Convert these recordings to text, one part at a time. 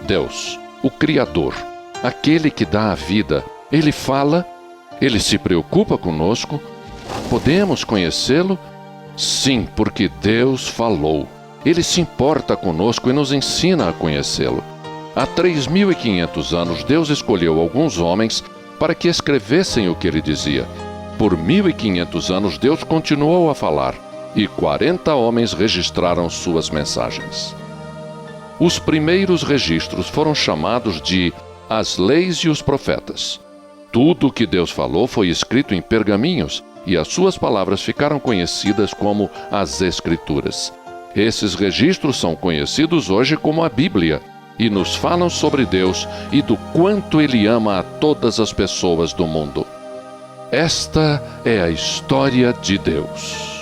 Deus, o Criador, aquele que dá a vida, Ele fala, Ele se preocupa conosco. Podemos conhecê-lo? Sim, porque Deus falou. Ele se importa conosco e nos ensina a conhecê-lo. Há 3.500 anos, Deus escolheu alguns homens para que escrevessem o que Ele dizia. Por 1.500 anos, Deus continuou a falar, e 40 homens registraram suas mensagens. Os primeiros registros foram chamados de As Leis e os Profetas. Tudo o que Deus falou foi escrito em pergaminhos, e as suas palavras ficaram conhecidas como as Escrituras. Esses registros são conhecidos hoje como a Bíblia, e nos falam sobre Deus e do quanto Ele ama a todas as pessoas do mundo. Esta é a história de Deus.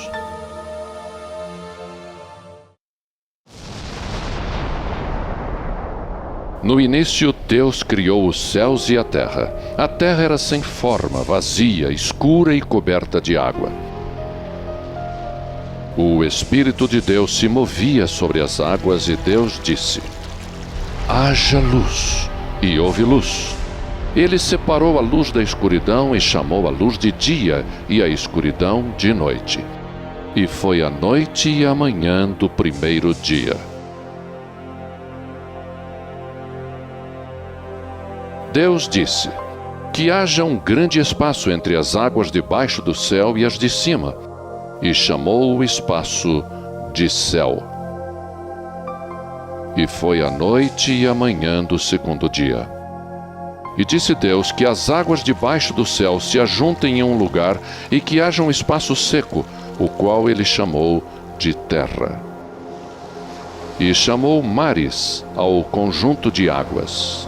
No início, Deus criou os céus e a terra. A terra era sem forma, vazia, escura e coberta de água. O Espírito de Deus se movia sobre as águas e Deus disse: haja luz, e houve luz. Ele separou a luz da escuridão e chamou a luz de dia e a escuridão de noite. E foi a noite e a manhã do primeiro dia. Deus disse: que haja um grande espaço entre as águas debaixo do céu e as de cima, e chamou o espaço de céu. E foi a noite e a manhã do segundo dia. E disse Deus que as águas debaixo do céu se ajuntem em um lugar e que haja um espaço seco, o qual ele chamou de terra. E chamou mares ao conjunto de águas.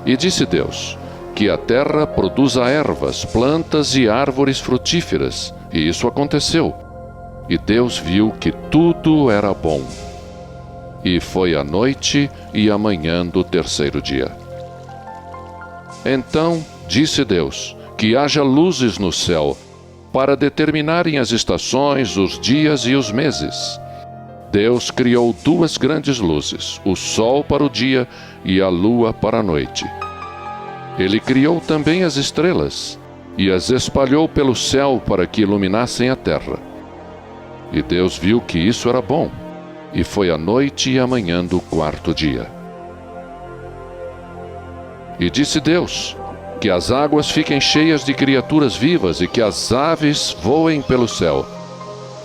E disse Deus que a terra produza ervas, plantas e árvores frutíferas, e isso aconteceu. E Deus viu que tudo era bom. E foi a noite e a manhã do terceiro dia. Então disse Deus que haja luzes no céu, para determinarem as estações, os dias e os meses. Deus criou 2 grandes luzes, o sol para o dia e a lua para a noite. Ele criou também as estrelas e as espalhou pelo céu para que iluminassem a terra. E Deus viu que isso era bom, e foi a noite e a manhã do quarto dia. E disse Deus que as águas fiquem cheias de criaturas vivas e que as aves voem pelo céu.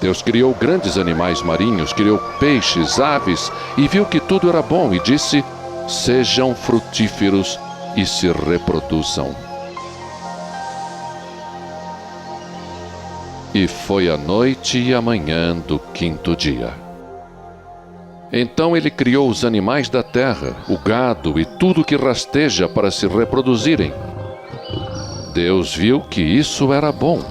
Deus criou grandes animais marinhos, criou peixes, aves, e viu que tudo era bom, e disse: sejam frutíferos e se reproduzam. E foi a noite e a manhã do quinto dia. Então ele criou os animais da terra, o gado e tudo que rasteja para se reproduzirem. Deus viu que isso era bom.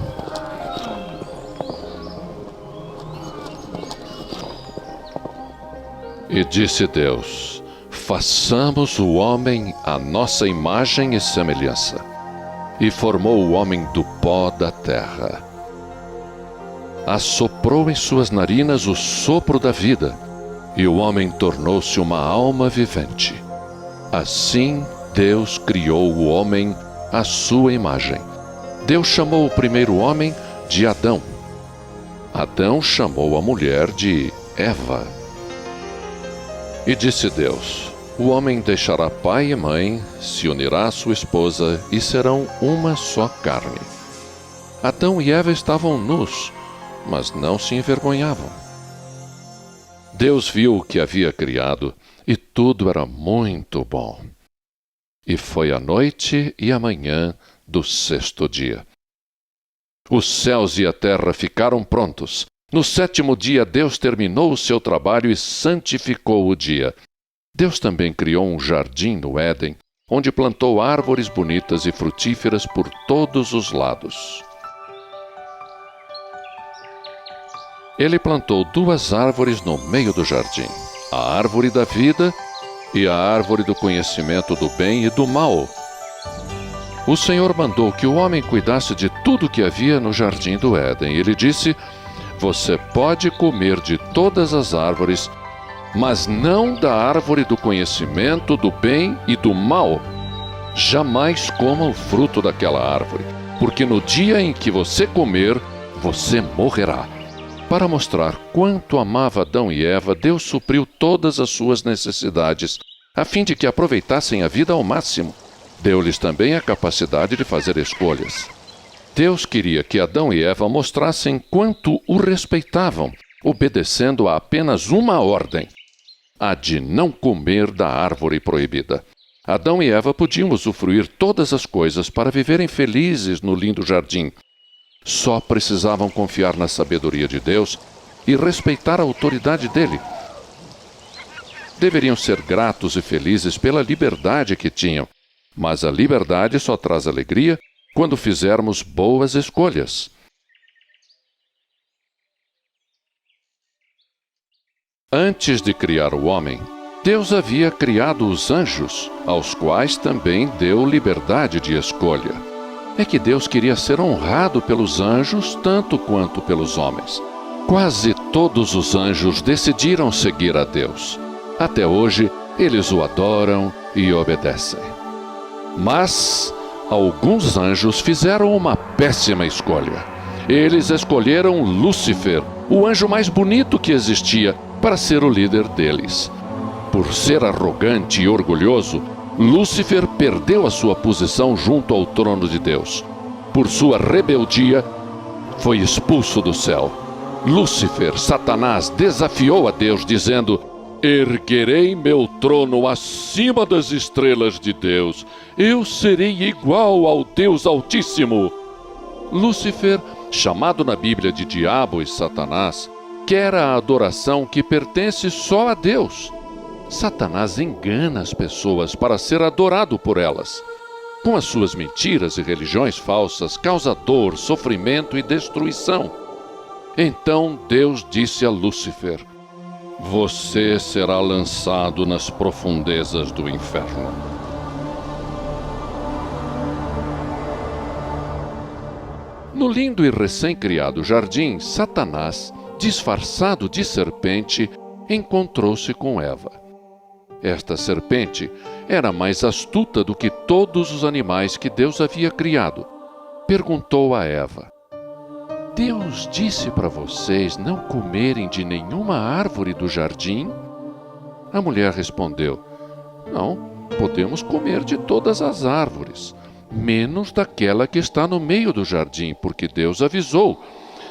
E disse Deus: façamos o homem à nossa imagem e semelhança. E formou o homem do pó da terra. Assoprou em suas narinas o sopro da vida, e o homem tornou-se uma alma vivente. Assim Deus criou o homem à sua imagem. Deus chamou o primeiro homem de Adão. Adão chamou a mulher de Eva. E disse Deus: o homem deixará pai e mãe, se unirá à sua esposa, e serão uma só carne. Adão e Eva estavam nus, mas não se envergonhavam. Deus viu o que havia criado, e tudo era muito bom. E foi a noite e a manhã do sexto dia. Os céus e a terra ficaram prontos. No 7º dia, Deus terminou o seu trabalho e santificou o dia. Deus também criou um jardim no Éden, onde plantou árvores bonitas e frutíferas por todos os lados. Ele plantou 2 árvores no meio do jardim, a árvore da vida e a árvore do conhecimento do bem e do mal. O Senhor mandou que o homem cuidasse de tudo que havia no jardim do Éden. Ele disse: você pode comer de todas as árvores, mas não da árvore do conhecimento do bem e do mal. Jamais coma o fruto daquela árvore, porque no dia em que você comer, você morrerá. Para mostrar quanto amava Adão e Eva, Deus supriu todas as suas necessidades, a fim de que aproveitassem a vida ao máximo. Deu-lhes também a capacidade de fazer escolhas. Deus queria que Adão e Eva mostrassem quanto o respeitavam, obedecendo a apenas uma ordem: a de não comer da árvore proibida. Adão e Eva podiam usufruir todas as coisas para viverem felizes no lindo jardim. Só precisavam confiar na sabedoria de Deus e respeitar a autoridade dele. Deveriam ser gratos e felizes pela liberdade que tinham, mas a liberdade só traz alegria quando fizermos boas escolhas. Antes de criar o homem, Deus havia criado os anjos, aos quais também deu liberdade de escolha. É que Deus queria ser honrado pelos anjos tanto quanto pelos homens. Quase todos os anjos decidiram seguir a Deus. Até hoje, eles o adoram e obedecem. Mas alguns anjos fizeram uma péssima escolha. Eles escolheram Lúcifer, o anjo mais bonito que existia, para ser o líder deles. Por ser arrogante e orgulhoso, Lúcifer perdeu a sua posição junto ao trono de Deus. Por sua rebeldia, foi expulso do céu. Lúcifer, Satanás, desafiou a Deus, dizendo: erguerei meu trono acima das estrelas de Deus. Eu serei igual ao Deus Altíssimo. Lúcifer, chamado na Bíblia de Diabo e Satanás, quer a adoração que pertence só a Deus. Satanás engana as pessoas para ser adorado por elas. Com as suas mentiras e religiões falsas, causa dor, sofrimento e destruição. Então Deus disse a Lúcifer: você será lançado nas profundezas do inferno. No lindo e recém-criado jardim, Satanás, disfarçado de serpente, encontrou-se com Eva. Esta serpente era mais astuta do que todos os animais que Deus havia criado. Perguntou a Eva: Deus disse para vocês não comerem de nenhuma árvore do jardim? A mulher respondeu: não, podemos comer de todas as árvores, menos daquela que está no meio do jardim, porque Deus avisou: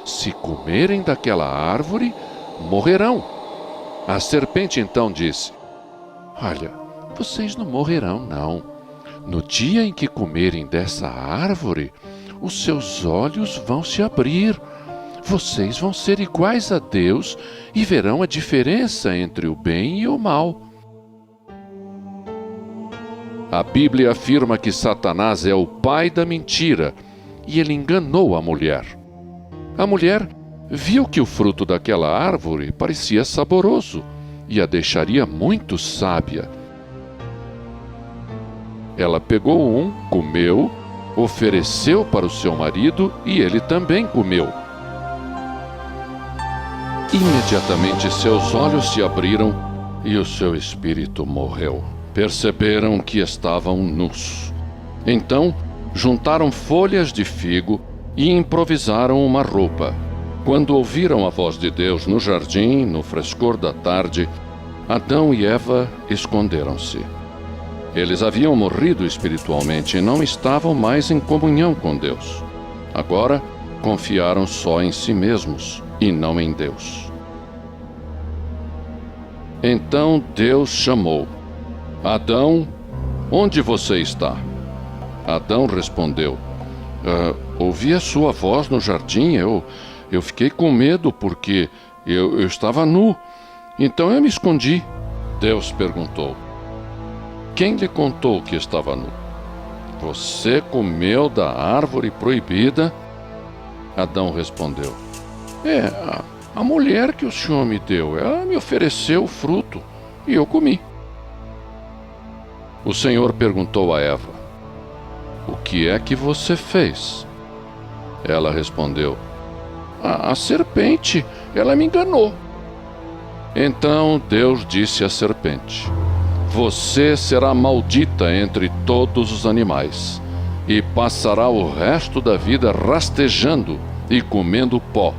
se comerem daquela árvore, morrerão. A serpente então disse: olha, vocês não morrerão, não. No dia em que comerem dessa árvore, os seus olhos vão se abrir. Vocês vão ser iguais a Deus e verão a diferença entre o bem e o mal. A Bíblia afirma que Satanás é o pai da mentira e ele enganou a mulher. A mulher viu que o fruto daquela árvore parecia saboroso e a deixaria muito sábia. Ela pegou um, comeu, ofereceu para o seu marido e ele também comeu. Imediatamente seus olhos se abriram e o seu espírito morreu. Perceberam que estavam nus. Então, juntaram folhas de figo e improvisaram uma roupa. Quando ouviram a voz de Deus no jardim, no frescor da tarde, Adão e Eva esconderam-se. Eles haviam morrido espiritualmente e não estavam mais em comunhão com Deus. Agora, confiaram só em si mesmos e não em Deus. Então Deus chamou: Adão, onde você está? Adão respondeu: ouvi a sua voz no jardim, eu fiquei com medo porque eu estava nu, então eu me escondi. Deus perguntou: quem lhe contou que estava nu? Você comeu da árvore proibida? Adão respondeu: a mulher que o Senhor me deu, ela me ofereceu o fruto e eu comi. O Senhor perguntou a Eva: o que é que você fez? Ela respondeu: a serpente, ela me enganou. Então Deus disse à serpente: Você será maldita entre todos os animais, e passará o resto da vida rastejando e comendo pó.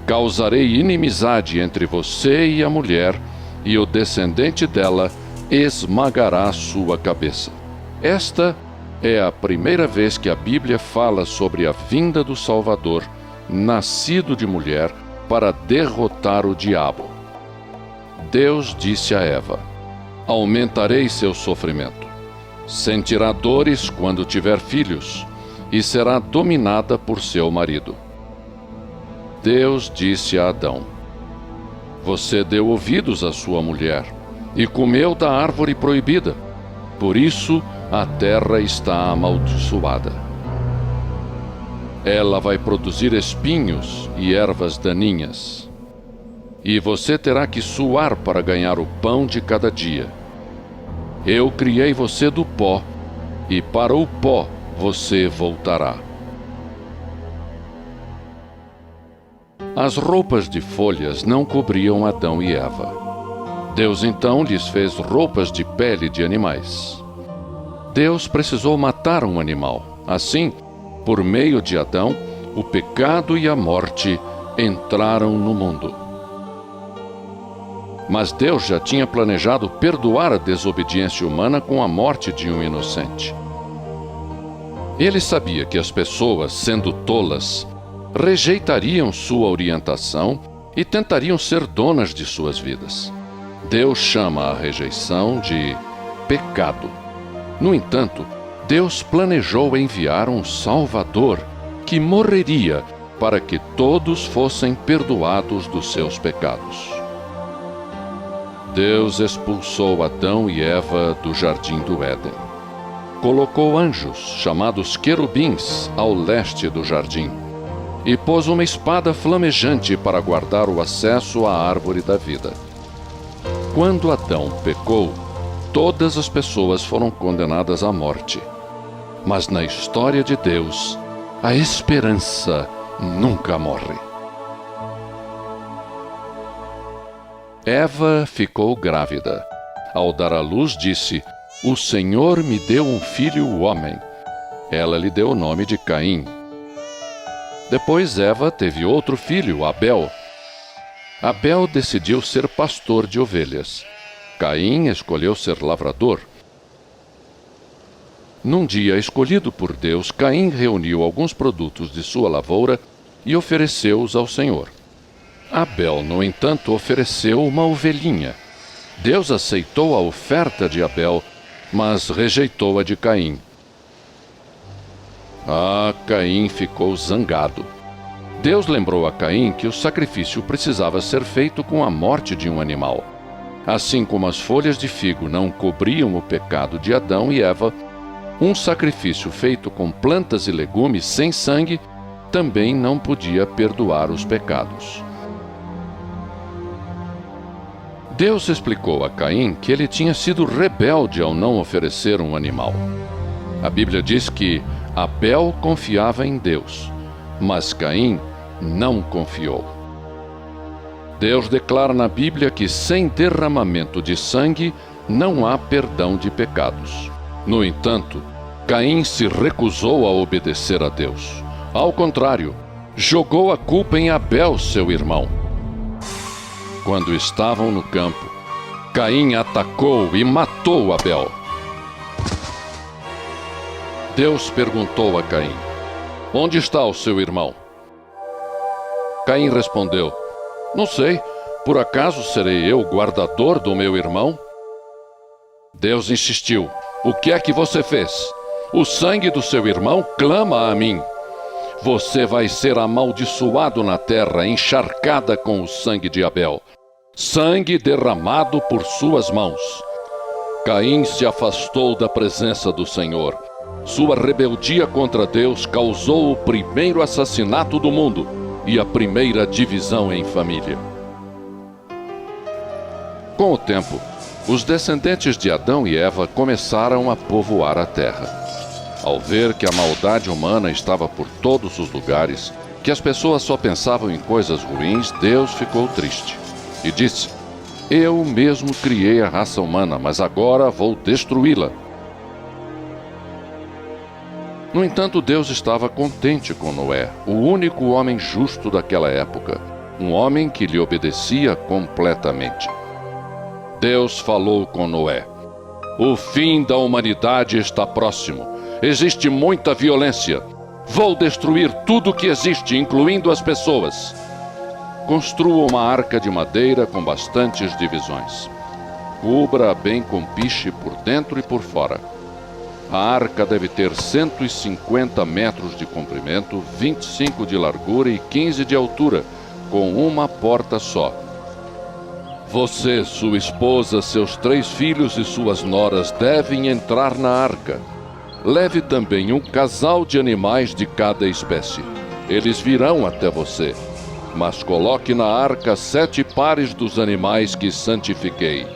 Causarei inimizade entre você e a mulher, e o descendente dela esmagará sua cabeça. Esta é a primeira vez que a Bíblia fala sobre a vinda do Salvador, nascido de mulher, para derrotar o diabo. Deus disse a Eva: Aumentarei seu sofrimento. Sentirá dores quando tiver filhos, e será dominada por seu marido. Deus disse a Adão: Você deu ouvidos à sua mulher, e comeu da árvore proibida. Por isso a terra está amaldiçoada. Ela vai produzir espinhos e ervas daninhas. E você terá que suar para ganhar o pão de cada dia. Eu criei você do pó, e para o pó você voltará. As roupas de folhas não cobriam Adão e Eva. Deus então lhes fez roupas de pele de animais. Deus precisou matar um animal. Assim, por meio de Adão, o pecado e a morte entraram no mundo. Mas Deus já tinha planejado perdoar a desobediência humana com a morte de um inocente. Ele sabia que as pessoas, sendo tolas, rejeitariam sua orientação e tentariam ser donas de suas vidas. Deus chama a rejeição de pecado. No entanto, Deus planejou enviar um Salvador que morreria para que todos fossem perdoados dos seus pecados. Deus expulsou Adão e Eva do jardim do Éden. Colocou anjos, chamados querubins, ao leste do jardim, e pôs uma espada flamejante para guardar o acesso à árvore da vida. Quando Adão pecou, todas as pessoas foram condenadas à morte. Mas na história de Deus, a esperança nunca morre. Eva ficou grávida. Ao dar à luz, disse: O Senhor me deu um filho homem. Ela lhe deu o nome de Caim. Depois Eva teve outro filho, Abel. Abel decidiu ser pastor de ovelhas. Caim escolheu ser lavrador. Num dia escolhido por Deus, Caim reuniu alguns produtos de sua lavoura e ofereceu-os ao Senhor. Abel, no entanto, ofereceu uma ovelhinha. Deus aceitou a oferta de Abel, mas rejeitou a de Caim. Caim ficou zangado. Deus lembrou a Caim que o sacrifício precisava ser feito com a morte de um animal. Assim como as folhas de figo não cobriam o pecado de Adão e Eva, um sacrifício feito com plantas e legumes sem sangue também não podia perdoar os pecados. Deus explicou a Caim que ele tinha sido rebelde ao não oferecer um animal. A Bíblia diz que Abel confiava em Deus, mas Caim não confiou. Deus declara na Bíblia que sem derramamento de sangue não há perdão de pecados. No entanto, Caim se recusou a obedecer a Deus. Ao contrário, jogou a culpa em Abel, seu irmão. Quando estavam no campo, Caim atacou e matou Abel. Deus perguntou a Caim: Onde está o seu irmão? Caim respondeu: Não sei, por acaso serei eu guardador do meu irmão? Deus insistiu: O que é que você fez? O sangue do seu irmão clama a mim. Você vai ser amaldiçoado na terra, encharcada com o sangue de Abel, sangue derramado por suas mãos. Caim se afastou da presença do Senhor. Sua rebeldia contra Deus causou o primeiro assassinato do mundo e a primeira divisão em família. Com o tempo, os descendentes de Adão e Eva começaram a povoar a terra. Ao ver que a maldade humana estava por todos os lugares, que as pessoas só pensavam em coisas ruins, Deus ficou triste. e disse: Eu mesmo criei a raça humana, mas agora vou destruí-la. No entanto, Deus estava contente com Noé, o único homem justo daquela época, um homem que lhe obedecia completamente. Deus falou com Noé: O fim da humanidade está próximo. Existe muita violência. Vou destruir tudo que existe, incluindo as pessoas. Construa uma arca de madeira com bastantes divisões. Cubra-a bem com piche por dentro e por fora. A arca deve ter 150 metros de comprimento, 25 de largura e 15 de altura, com uma porta só. Você, sua esposa, seus 3 filhos e suas noras devem entrar na arca. Leve também um casal de animais de cada espécie. Eles virão até você, mas coloque na arca 7 pares dos animais que santifiquei.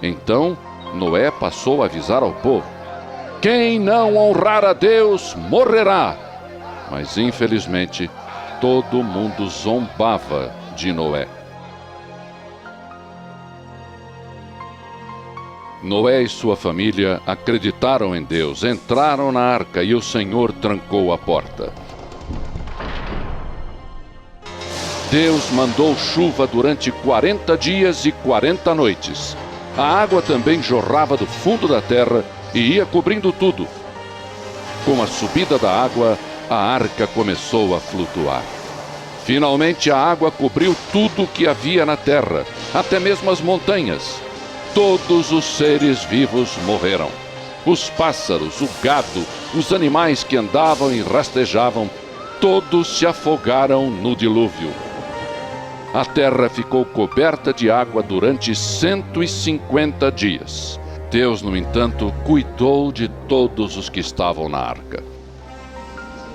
Então Noé passou a avisar ao povo: Quem não honrar a Deus morrerá. Mas infelizmente todo mundo zombava de Noé. Noé e sua família acreditaram em Deus, entraram na arca e o Senhor trancou a porta. Deus mandou chuva durante 40 dias e 40 noites. A água também jorrava do fundo da terra e ia cobrindo tudo. Com a subida da água, a arca começou a flutuar. Finalmente a água cobriu tudo o que havia na terra, até mesmo as montanhas. Todos os seres vivos morreram. Os pássaros, o gado, os animais que andavam e rastejavam, todos se afogaram no dilúvio. A terra ficou coberta de água durante 150 dias. Deus, no entanto, cuidou de todos os que estavam na arca.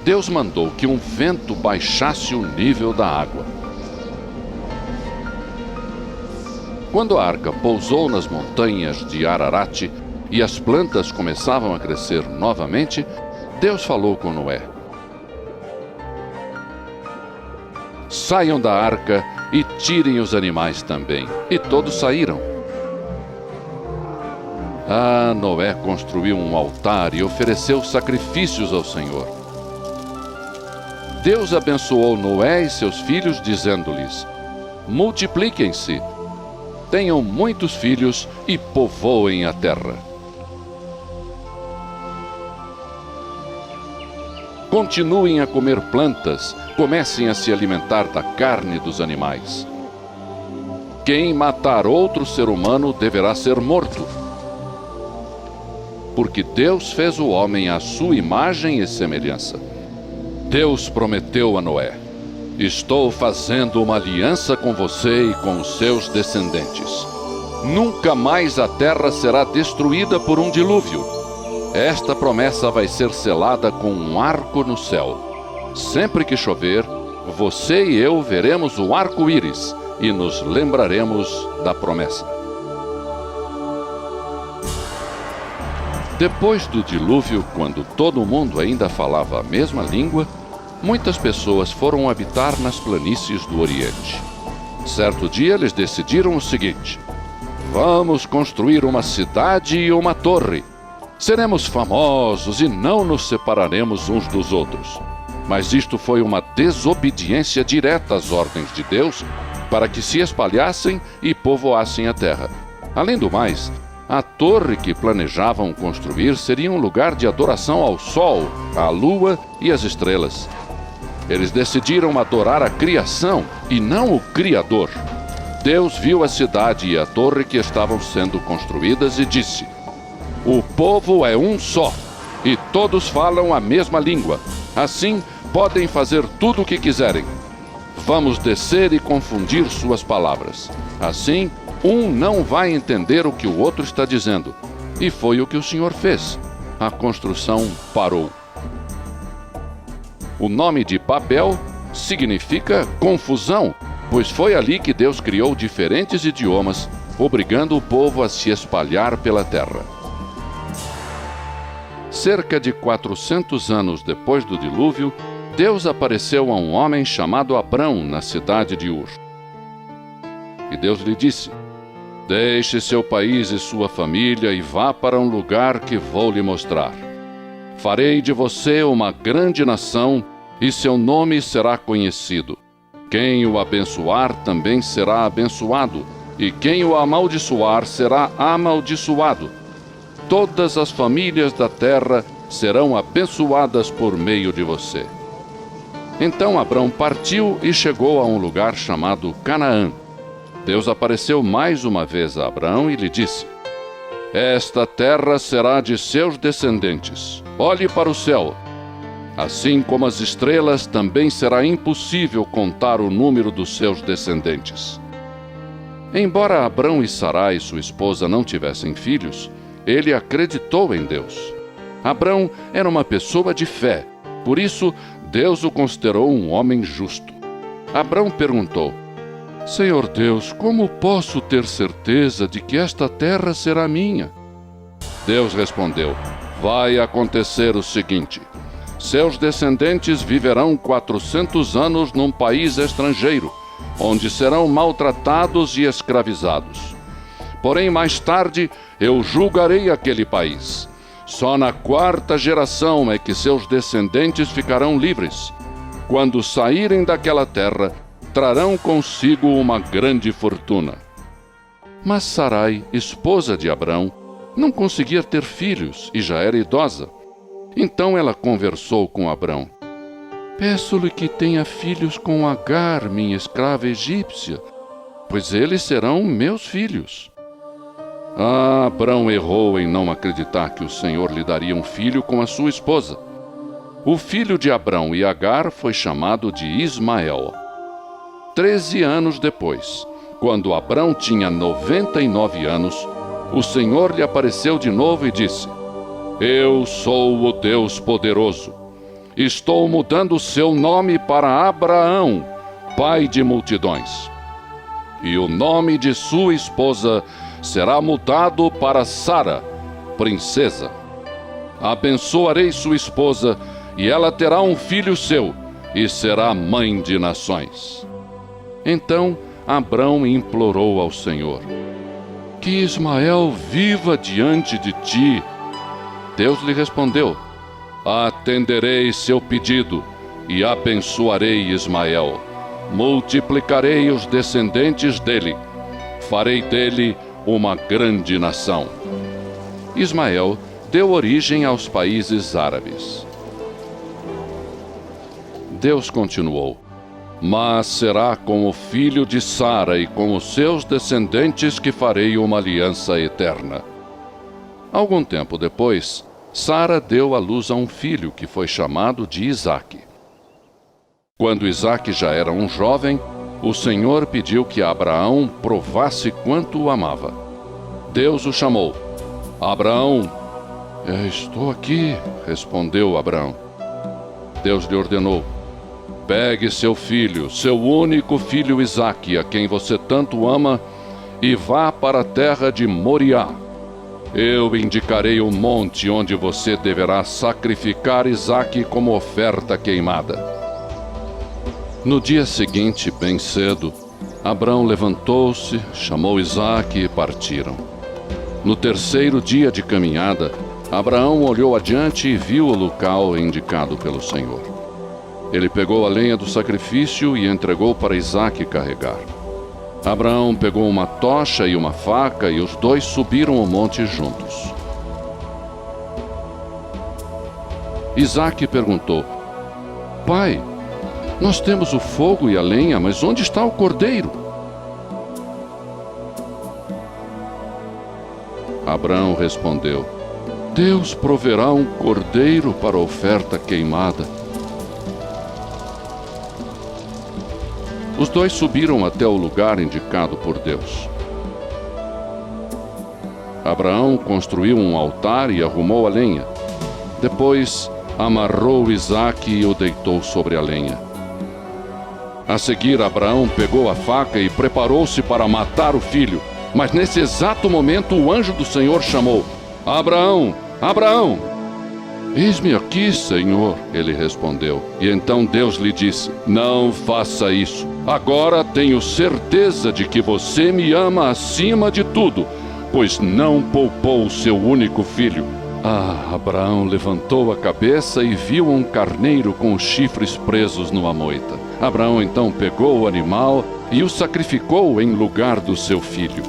Deus mandou que um vento baixasse o nível da água. Quando a arca pousou nas montanhas de Ararat e as plantas começavam a crescer novamente, Deus falou com Noé: Saiam da arca e tirem os animais também. E todos saíram. Noé construiu um altar e ofereceu sacrifícios ao Senhor. Deus abençoou Noé e seus filhos, dizendo-lhes: Multipliquem-se, tenham muitos filhos e povoem a terra. Continuem a comer plantas, comecem a se alimentar da carne dos animais. Quem matar outro ser humano deverá ser morto. Porque Deus fez o homem à sua imagem e semelhança. Deus prometeu a Noé: Estou fazendo uma aliança com você e com os seus descendentes. Nunca mais a terra será destruída por um dilúvio. Esta promessa vai ser selada com um arco no céu. Sempre que chover, você e eu veremos o arco-íris e nos lembraremos da promessa. Depois do dilúvio, quando todo mundo ainda falava a mesma língua, muitas pessoas foram habitar nas planícies do Oriente. Certo dia, eles decidiram o seguinte: Vamos construir uma cidade e uma torre. Seremos famosos e não nos separaremos uns dos outros. Mas isto foi uma desobediência direta às ordens de Deus para que se espalhassem e povoassem a terra. Além do mais, a torre que planejavam construir seria um lugar de adoração ao sol, à lua e às estrelas. Eles decidiram adorar a criação e não o Criador. Deus viu a cidade e a torre que estavam sendo construídas e disse: O povo é um só, e todos falam a mesma língua. Assim, podem fazer tudo o que quiserem. Vamos descer e confundir suas palavras. Assim, um não vai entender o que o outro está dizendo. E foi o que o Senhor fez. A construção parou. O nome de Babel significa confusão, pois foi ali que Deus criou diferentes idiomas, obrigando o povo a se espalhar pela terra. Cerca de 400 anos depois do dilúvio, Deus apareceu a um homem chamado Abrão na cidade de Ur. E Deus lhe disse: deixe seu país e sua família e vá para um lugar que vou lhe mostrar. Farei de você uma grande nação e seu nome será conhecido. Quem o abençoar também será abençoado, e quem o amaldiçoar será amaldiçoado. Todas as famílias da terra serão abençoadas por meio de você. Então Abrão partiu e chegou a um lugar chamado Canaã. Deus apareceu mais uma vez a Abrão e lhe disse: esta terra será de seus descendentes. Olhe para o céu. Assim como as estrelas, também será impossível contar o número dos seus descendentes. Embora Abrão e Sarai, sua esposa, não tivessem filhos, ele acreditou em Deus. Abrão era uma pessoa de fé, por isso Deus o considerou um homem justo. Abrão perguntou: Senhor Deus, como posso ter certeza de que esta terra será minha? Deus respondeu: vai acontecer o seguinte: seus descendentes viverão 400 anos num país estrangeiro, onde serão maltratados e escravizados. Porém, mais tarde, eu julgarei aquele país. Só na 4ª geração é que seus descendentes ficarão livres. Quando saírem daquela terra, trarão consigo uma grande fortuna. Mas Sarai, esposa de Abrão, não conseguia ter filhos e já era idosa. Então ela conversou com Abrão: peço-lhe que tenha filhos com Agar, minha escrava egípcia, pois eles serão meus filhos. Abrão errou em não acreditar que o Senhor lhe daria um filho com a sua esposa. O filho de Abrão e Agar foi chamado de Ismael. 13 anos depois, quando Abrão tinha 99 anos, o Senhor lhe apareceu de novo e disse: eu sou o Deus poderoso. Estou mudando seu nome para Abraão, pai de multidões. E o nome de sua esposa será mudado para Sara, princesa. Abençoarei sua esposa, e ela terá um filho seu, e será mãe de nações. Então Abrão implorou ao Senhor: que Ismael viva diante de ti. Deus lhe respondeu: atenderei seu pedido e abençoarei Ismael. Multiplicarei os descendentes dele. Farei dele uma grande nação. Ismael deu origem aos países árabes. Deus continuou: mas será com o filho de Sara e com os seus descendentes que farei uma aliança eterna. Algum tempo depois, Sara deu à luz a um filho que foi chamado de Isaque. Quando Isaque já era um jovem, o Senhor pediu que Abraão provasse quanto o amava. Deus o chamou: Abraão. Estou aqui, respondeu Abraão. Deus lhe ordenou: pegue seu filho, seu único filho Isaque, a quem você tanto ama, e vá para a terra de Moriá. Eu indicarei o monte onde você deverá sacrificar Isaque como oferta queimada. No dia seguinte, bem cedo, Abrão levantou-se, chamou Isaque e partiram. No 3º dia de caminhada, Abraão olhou adiante e viu o local indicado pelo Senhor. Ele pegou a lenha do sacrifício e entregou para Isaque carregar. Abraão pegou uma tocha e uma faca e os dois subiram o monte juntos. Isaque perguntou: pai, nós temos o fogo e a lenha, mas onde está o cordeiro? Abraão respondeu: Deus proverá um cordeiro para a oferta queimada. Os dois subiram até o lugar indicado por Deus. Abraão construiu um altar e arrumou a lenha. Depois, amarrou Isaque e o deitou sobre a lenha. A seguir, Abraão pegou a faca e preparou-se para matar o filho. Mas nesse exato momento, o anjo do Senhor chamou: Abraão, Abraão! Eis-me aqui, Senhor, ele respondeu. E então Deus lhe disse: não faça isso. Agora tenho certeza de que você me ama acima de tudo, pois não poupou o seu único filho. Abraão levantou a cabeça e viu um carneiro com os chifres presos numa moita. Abraão então pegou o animal e o sacrificou em lugar do seu filho.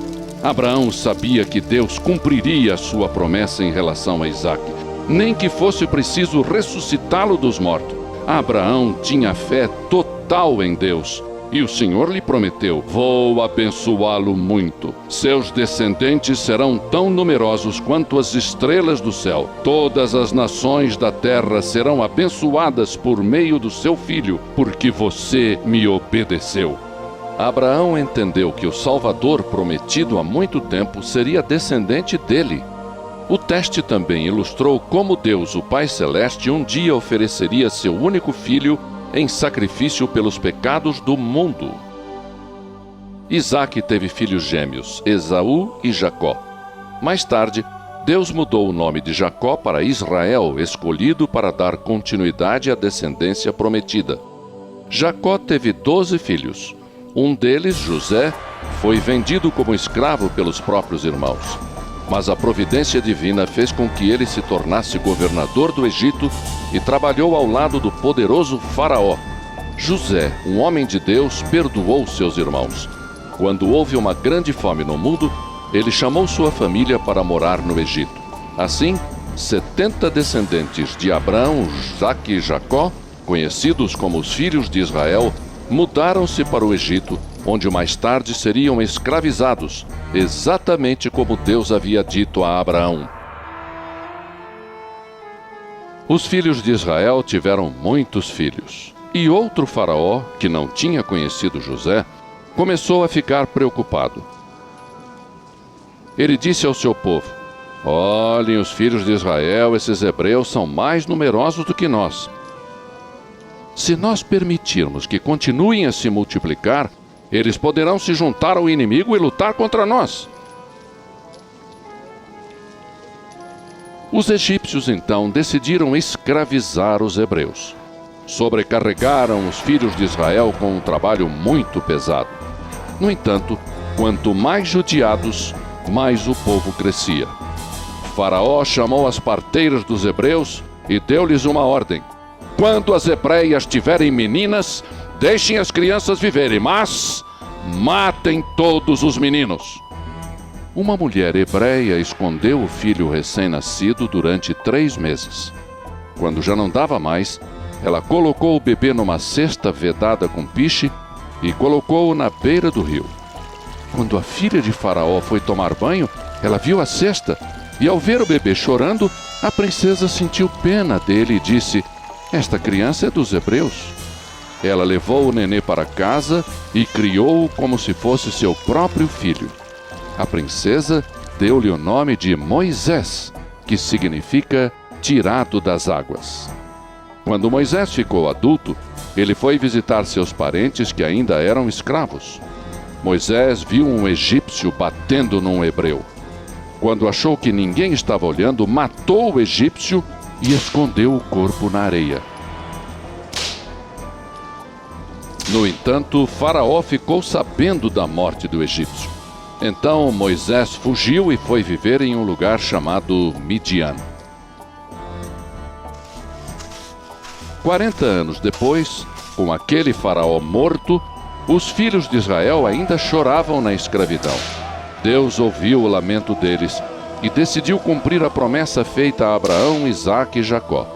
Abraão sabia que Deus cumpriria a sua promessa em relação a Isaque, nem que fosse preciso ressuscitá-lo dos mortos. Abraão tinha fé total em Deus. E o Senhor lhe prometeu: vou abençoá-lo muito. Seus descendentes serão tão numerosos quanto as estrelas do céu. Todas as nações da terra serão abençoadas por meio do seu filho, porque você me obedeceu. Abraão entendeu que o Salvador prometido há muito tempo seria descendente dele. O teste também ilustrou como Deus, o Pai Celeste, um dia ofereceria seu único filho em sacrifício pelos pecados do mundo. Isaque teve filhos gêmeos, Esaú e Jacó. Mais tarde, Deus mudou o nome de Jacó para Israel, escolhido para dar continuidade à descendência prometida. Jacó teve 12 filhos. Um deles, José, foi vendido como escravo pelos próprios irmãos. Mas a providência divina fez com que ele se tornasse governador do Egito e trabalhou ao lado do poderoso Faraó. José, um homem de Deus, perdoou seus irmãos. Quando houve uma grande fome no mundo, ele chamou sua família para morar no Egito. Assim, 70 descendentes de Abraão, Isaque e Jacó, conhecidos como os filhos de Israel, mudaram-se para o Egito, onde mais tarde seriam escravizados, exatamente como Deus havia dito a Abraão. Os filhos de Israel tiveram muitos filhos. E outro faraó, que não tinha conhecido José, começou a ficar preocupado. Ele disse ao seu povo: olhem, os filhos de Israel, esses hebreus, são mais numerosos do que nós. Se nós permitirmos que continuem a se multiplicar, eles poderão se juntar ao inimigo e lutar contra nós. Os egípcios, então, decidiram escravizar os hebreus. Sobrecarregaram os filhos de Israel com um trabalho muito pesado. No entanto, quanto mais judiados, mais o povo crescia. Faraó chamou as parteiras dos hebreus e deu-lhes uma ordem: quando as hebreias tiverem meninas, deixem as crianças viverem, mas matem todos os meninos. Uma mulher hebreia escondeu o filho recém-nascido durante 3 meses. Quando já não dava mais, ela colocou o bebê numa cesta vedada com piche e colocou-o na beira do rio. Quando a filha de Faraó foi tomar banho, ela viu a cesta e, ao ver o bebê chorando, a princesa sentiu pena dele e disse: esta criança é dos hebreus. Ela levou o nenê para casa e criou-o como se fosse seu próprio filho. A princesa deu-lhe o nome de Moisés, que significa tirado das águas. Quando Moisés ficou adulto, ele foi visitar seus parentes que ainda eram escravos. Moisés viu um egípcio batendo num hebreu. Quando achou que ninguém estava olhando, matou o egípcio e escondeu o corpo na areia. No entanto, Faraó ficou sabendo da morte do egípcio. Então Moisés fugiu e foi viver em um lugar chamado Midian. 40 anos depois, com aquele faraó morto, os filhos de Israel ainda choravam na escravidão. Deus ouviu o lamento deles e decidiu cumprir a promessa feita a Abraão, Isaque e Jacó.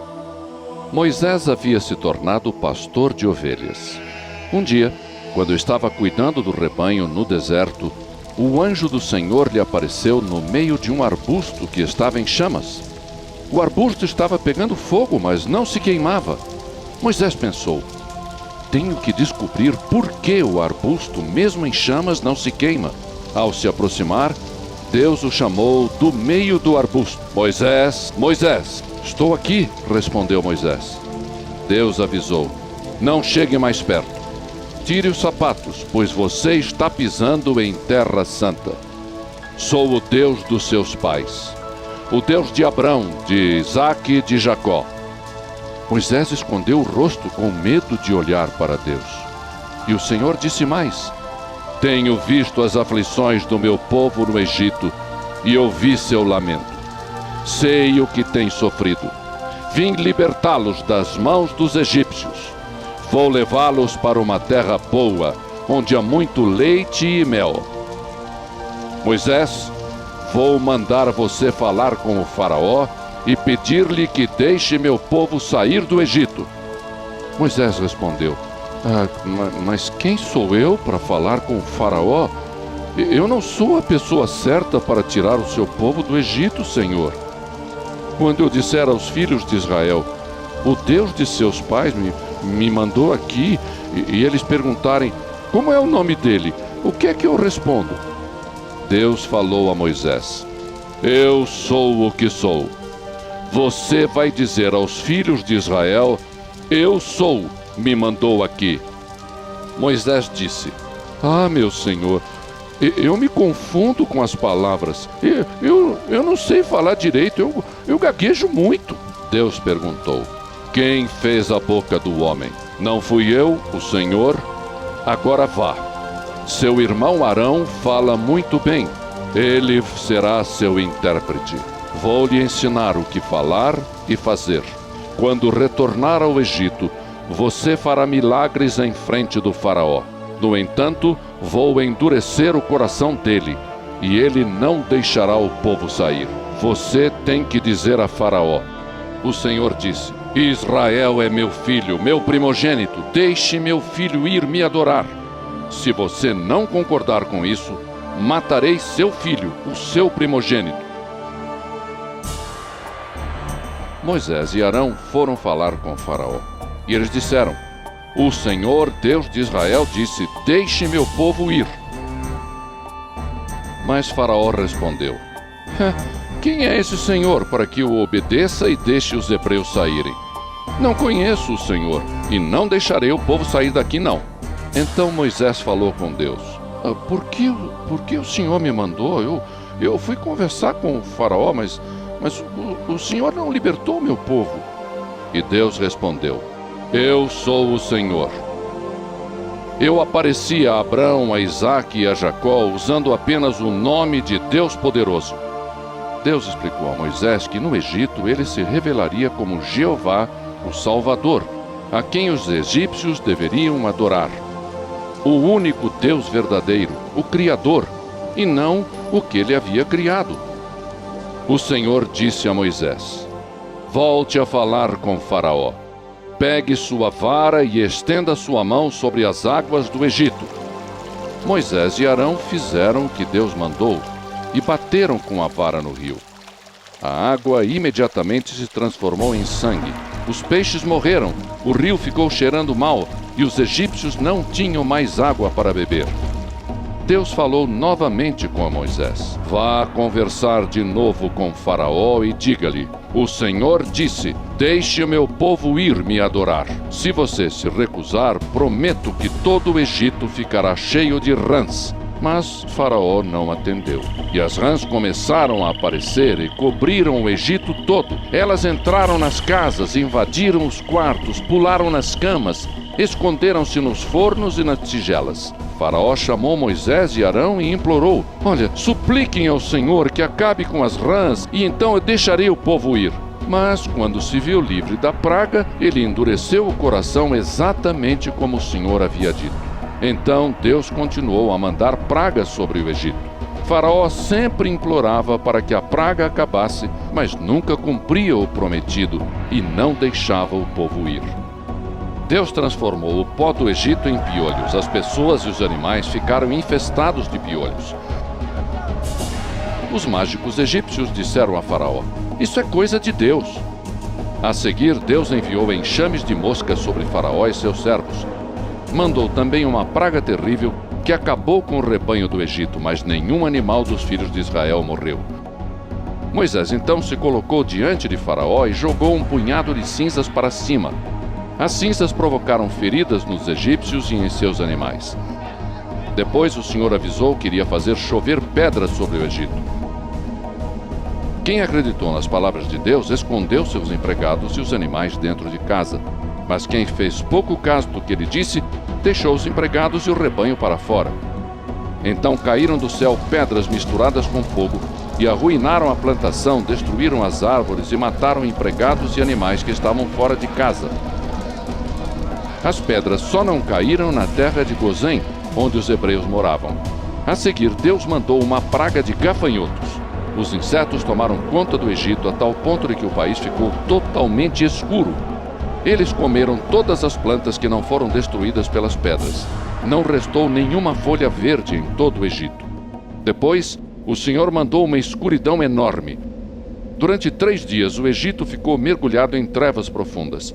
Moisés havia se tornado pastor de ovelhas. Um dia, quando estava cuidando do rebanho no deserto, o anjo do Senhor lhe apareceu no meio de um arbusto que estava em chamas. O arbusto estava pegando fogo, mas não se queimava. Moisés pensou: tenho que descobrir por que o arbusto, mesmo em chamas, não se queima. Ao se aproximar, Deus o chamou do meio do arbusto. Moisés, Moisés, estou aqui, respondeu Moisés. Deus avisou: não chegue mais perto. Tire os sapatos, pois você está pisando em terra santa. Sou o Deus dos seus pais. o Deus de Abrão, de Isaque e de Jacó. Moisés escondeu o rosto com medo de olhar para Deus. E o Senhor disse mais: tenho visto as aflições do meu povo no Egito e ouvi seu lamento. Sei o que tem sofrido. Vim libertá-los das mãos dos egípcios. Vou levá-los para uma terra boa, onde há muito leite e mel. Moisés, vou mandar você falar com o faraó e pedir-lhe que deixe meu povo sair do Egito. Moisés respondeu: mas quem sou eu para falar com o faraó? Eu não sou a pessoa certa para tirar o seu povo do Egito, Senhor. Quando eu disser aos filhos de Israel: o Deus de seus pais me mandou aqui, e eles perguntarem: como é o nome dele? O que é que eu respondo? Deus falou a Moisés: eu sou o que sou. Você vai dizer aos filhos de Israel: eu sou, me mandou aqui. Moisés disse: meu Senhor, eu me confundo com as palavras. Eu não sei falar direito, eu gaguejo muito. Deus perguntou: quem fez a boca do homem? Não fui eu, o Senhor? Agora vá. Seu irmão Arão fala muito bem. Ele será seu intérprete. Vou lhe ensinar o que falar e fazer. Quando retornar ao Egito, você fará milagres em frente do faraó. No entanto, vou endurecer o coração dele, e ele não deixará o povo sair. Você tem que dizer a faraó: o Senhor disse: Israel é meu filho, meu primogênito. Deixe meu filho ir me adorar. Se você não concordar com isso, matarei seu filho, o seu primogênito. Moisés e Arão foram falar com o faraó. E eles disseram: o Senhor, Deus de Israel, disse: deixe meu povo ir. Mas faraó respondeu: quem é esse Senhor para que o obedeça e deixe os hebreus saírem? Não conheço o Senhor, e não deixarei o povo sair daqui, não. Então Moisés falou com Deus: por que o Senhor me mandou? Eu fui conversar com o faraó, mas o Senhor não libertou meu povo. E Deus respondeu: eu sou o Senhor. Eu apareci a Abrão, a Isaque e a Jacó usando apenas o nome de Deus poderoso. Deus explicou a Moisés que no Egito ele se revelaria como Jeová, o Salvador, a quem os egípcios deveriam adorar. O único Deus verdadeiro, o Criador, e não o que ele havia criado. O Senhor disse a Moisés: volte a falar com Faraó. Pegue sua vara e estenda sua mão sobre as águas do Egito. Moisés e Arão fizeram o que Deus mandou e bateram com a vara no rio. A água imediatamente se transformou em sangue. Os peixes morreram, o rio ficou cheirando mal e os egípcios não tinham mais água para beber. Deus falou novamente com Moisés: vá conversar de novo com Faraó e diga-lhe: o Senhor disse: deixe o meu povo ir me adorar. Se você se recusar, prometo que todo o Egito ficará cheio de rãs. Mas Faraó não atendeu. E as rãs começaram a aparecer e cobriram o Egito todo. Elas entraram nas casas, invadiram os quartos, pularam nas camas, esconderam-se nos fornos e nas tigelas. Faraó chamou Moisés e Arão e implorou: olha, supliquem ao Senhor que acabe com as rãs, e então eu deixarei o povo ir. Mas, quando se viu livre da praga, ele endureceu o coração exatamente como o Senhor havia dito. Então Deus continuou a mandar pragas sobre o Egito. Faraó sempre implorava para que a praga acabasse, mas nunca cumpria o prometido e não deixava o povo ir. Deus transformou o pó do Egito em piolhos. As pessoas e os animais ficaram infestados de piolhos. Os mágicos egípcios disseram a Faraó: isso é coisa de Deus. A seguir, Deus enviou enxames de moscas sobre Faraó e seus servos. Mandou também uma praga terrível que acabou com o rebanho do Egito, mas nenhum animal dos filhos de Israel morreu. Moisés então se colocou diante de Faraó e jogou um punhado de cinzas para cima. As cinzas provocaram feridas nos egípcios e em seus animais. Depois o Senhor avisou que iria fazer chover pedras sobre o Egito. Quem acreditou nas palavras de Deus escondeu seus empregados e os animais dentro de casa. Mas quem fez pouco caso do que ele disse, deixou os empregados e o rebanho para fora. Então caíram do céu pedras misturadas com fogo e arruinaram a plantação, destruíram as árvores e mataram empregados e animais que estavam fora de casa. As pedras só não caíram na terra de Gozém, onde os hebreus moravam. A seguir, Deus mandou uma praga de gafanhotos. Os insetos tomaram conta do Egito a tal ponto de que o país ficou totalmente escuro. Eles comeram todas as plantas que não foram destruídas pelas pedras. Não restou nenhuma folha verde em todo o Egito. Depois, o Senhor mandou uma escuridão enorme. Durante 3 dias, o Egito ficou mergulhado em trevas profundas.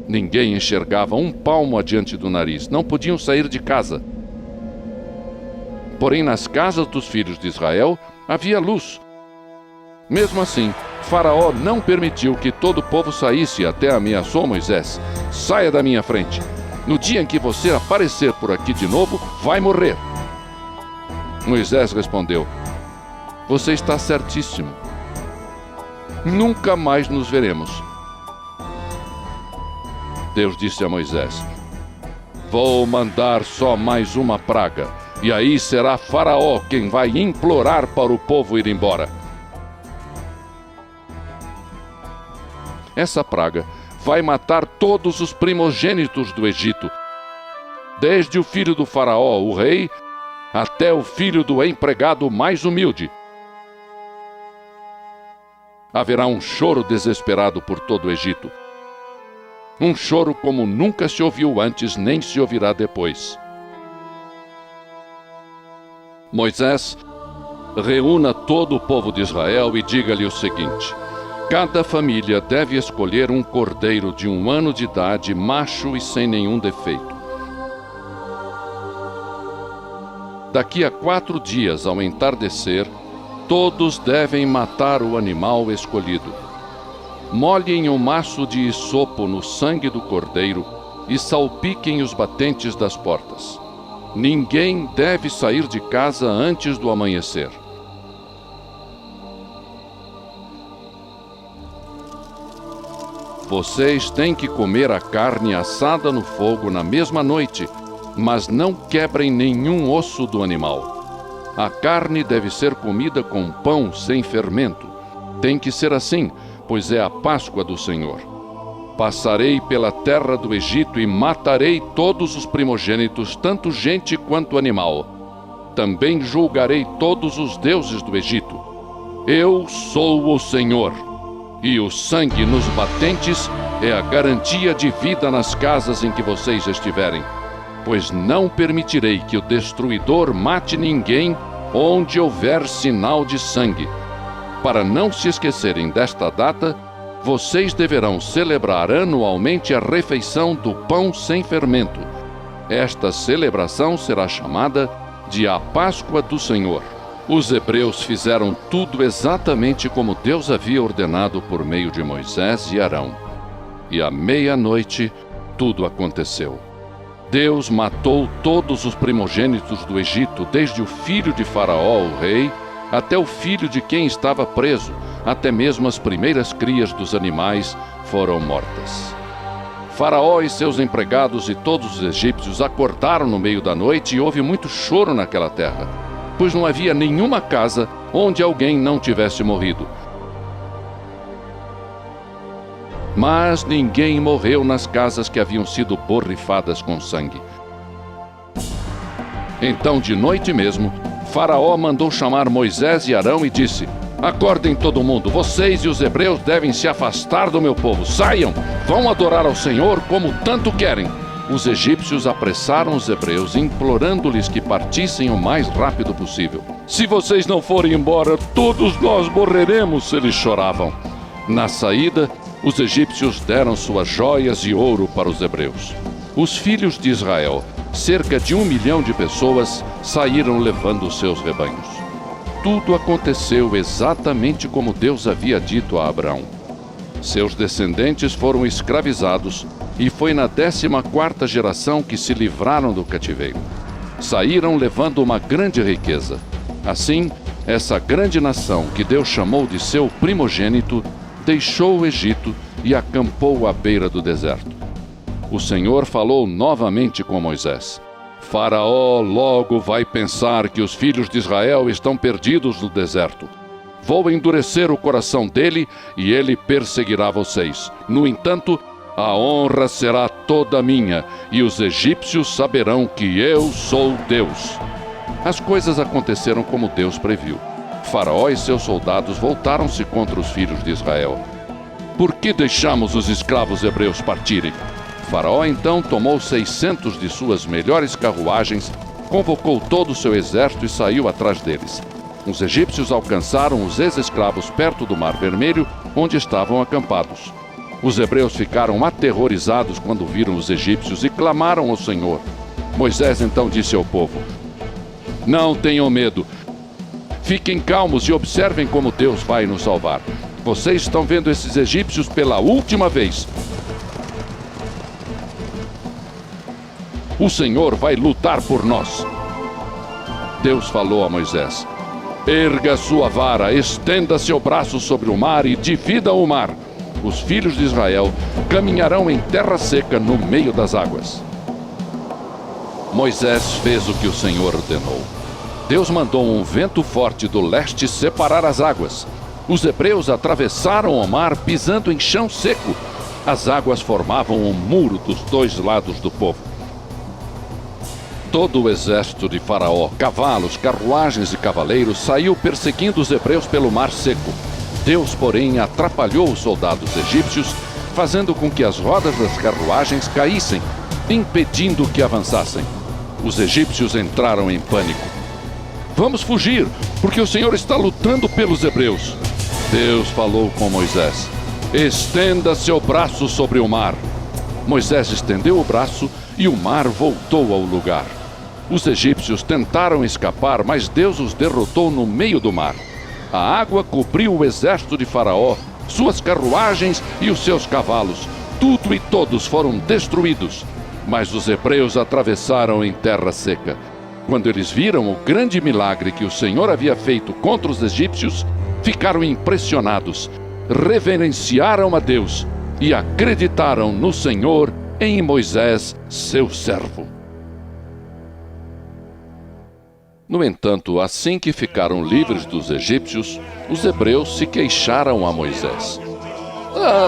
Ninguém enxergava um palmo adiante do nariz. Não podiam sair de casa. Porém, nas casas dos filhos de Israel havia luz. Mesmo assim, Faraó não permitiu que todo o povo saísse e até ameaçou Moisés: saia da minha frente. No dia em que você aparecer por aqui de novo, vai morrer. Moisés respondeu: você está certíssimo. Nunca mais nos veremos. Deus disse a Moisés: vou mandar só mais uma praga, e aí será Faraó quem vai implorar para o povo ir embora. Essa praga vai matar todos os primogênitos do Egito, desde o filho do Faraó, o rei, até o filho do empregado mais humilde. Haverá um choro desesperado por todo o Egito. Um choro como nunca se ouviu antes, nem se ouvirá depois. Moisés, reúna todo o povo de Israel e diga-lhe o seguinte: cada família deve escolher um cordeiro de 1 ano de idade, macho e sem nenhum defeito. Daqui a 4 dias, ao entardecer, todos devem matar o animal escolhido. Molhem um maço de hisopo no sangue do cordeiro e salpiquem os batentes das portas. Ninguém deve sair de casa antes do amanhecer. Vocês têm que comer a carne assada no fogo na mesma noite, mas não quebrem nenhum osso do animal. A carne deve ser comida com pão sem fermento. Tem que ser assim, pois é a Páscoa do Senhor. Passarei pela terra do Egito e matarei todos os primogênitos, tanto gente quanto animal. Também julgarei todos os deuses do Egito. Eu sou o Senhor. E o sangue nos batentes é a garantia de vida nas casas em que vocês estiverem, pois não permitirei que o destruidor mate ninguém onde houver sinal de sangue. Para não se esquecerem desta data, vocês deverão celebrar anualmente a refeição do pão sem fermento. Esta celebração será chamada de a Páscoa do Senhor. Os hebreus fizeram tudo exatamente como Deus havia ordenado por meio de Moisés e Arão. E à meia-noite, tudo aconteceu. Deus matou todos os primogênitos do Egito, desde o filho de Faraó, o rei, até o filho de quem estava preso. Até mesmo as primeiras crias dos animais foram mortas. Faraó e seus empregados e todos os egípcios acordaram no meio da noite e houve muito choro naquela terra, pois não havia nenhuma casa onde alguém não tivesse morrido. Mas ninguém morreu nas casas que haviam sido borrifadas com sangue. Então, de noite mesmo, Faraó mandou chamar Moisés e Arão e disse: acordem todo mundo, vocês e os hebreus devem se afastar do meu povo. Saiam, vão adorar ao Senhor como tanto querem. Os egípcios apressaram os hebreus, implorando-lhes que partissem o mais rápido possível. Se vocês não forem embora, todos nós morreremos, eles choravam. Na saída, os egípcios deram suas joias e ouro para os hebreus. Os filhos de Israel, cerca de 1 milhão de pessoas, saíram levando seus rebanhos. Tudo aconteceu exatamente como Deus havia dito a Abraão. Seus descendentes foram escravizados e foi na 14ª geração que se livraram do cativeiro. Saíram levando uma grande riqueza. Assim, essa grande nação que Deus chamou de seu primogênito, deixou o Egito e acampou à beira do deserto. O Senhor falou novamente com Moisés. Faraó logo vai pensar que os filhos de Israel estão perdidos no deserto. Vou endurecer o coração dele e ele perseguirá vocês. No entanto, a honra será toda minha e os egípcios saberão que eu sou Deus. As coisas aconteceram como Deus previu. Faraó e seus soldados voltaram-se contra os filhos de Israel. Por que deixamos os escravos hebreus partirem? Faraó então tomou 600 de suas melhores carruagens, convocou todo o seu exército e saiu atrás deles. Os egípcios alcançaram os ex-escravos perto do Mar Vermelho, onde estavam acampados. Os hebreus ficaram aterrorizados quando viram os egípcios e clamaram ao Senhor. Moisés então disse ao povo: Não tenham medo. Fiquem calmos e observem como Deus vai nos salvar. Vocês estão vendo esses egípcios pela última vez. O Senhor vai lutar por nós. Deus falou a Moisés: Erga sua vara, estenda seu braço sobre o mar e divida o mar. Os filhos de Israel caminharão em terra seca no meio das águas. Moisés fez o que o Senhor ordenou. Deus mandou um vento forte do leste separar as águas. Os hebreus atravessaram o mar pisando em chão seco. As águas formavam um muro dos dois lados do povo. Todo o exército de Faraó, cavalos, carruagens e cavaleiros, saiu perseguindo os hebreus pelo mar seco. Deus, porém, atrapalhou os soldados egípcios, fazendo com que as rodas das carruagens caíssem, impedindo que avançassem. Os egípcios entraram em pânico. Vamos fugir, porque o Senhor está lutando pelos hebreus. Deus falou com Moisés: Estenda seu braço sobre o mar. Moisés estendeu o braço e o mar voltou ao lugar. Os egípcios tentaram escapar, mas Deus os derrotou no meio do mar. A água cobriu o exército de Faraó, suas carruagens e os seus cavalos. Tudo e todos foram destruídos. Mas os hebreus atravessaram em terra seca. Quando eles viram o grande milagre que o Senhor havia feito contra os egípcios, ficaram impressionados, reverenciaram a Deus e acreditaram no Senhor em Moisés, seu servo. No entanto, assim que ficaram livres dos egípcios, os hebreus se queixaram a Moisés.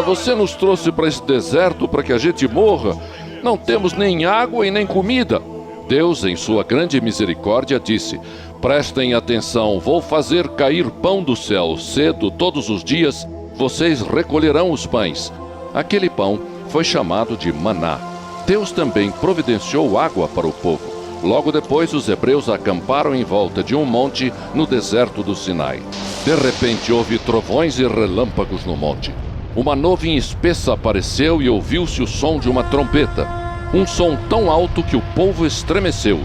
Você nos trouxe para esse deserto para que a gente morra? Não temos nem água e nem comida. Deus, em sua grande misericórdia, disse: Prestem atenção, vou fazer cair pão do céu. Cedo, todos os dias, vocês recolherão os pães. Aquele pão foi chamado de maná. Deus também providenciou água para o povo. Logo depois, os hebreus acamparam em volta de um monte no deserto do Sinai. De repente, houve trovões e relâmpagos no monte. Uma nuvem espessa apareceu e ouviu-se o som de uma trombeta. Um som tão alto que o povo estremeceu.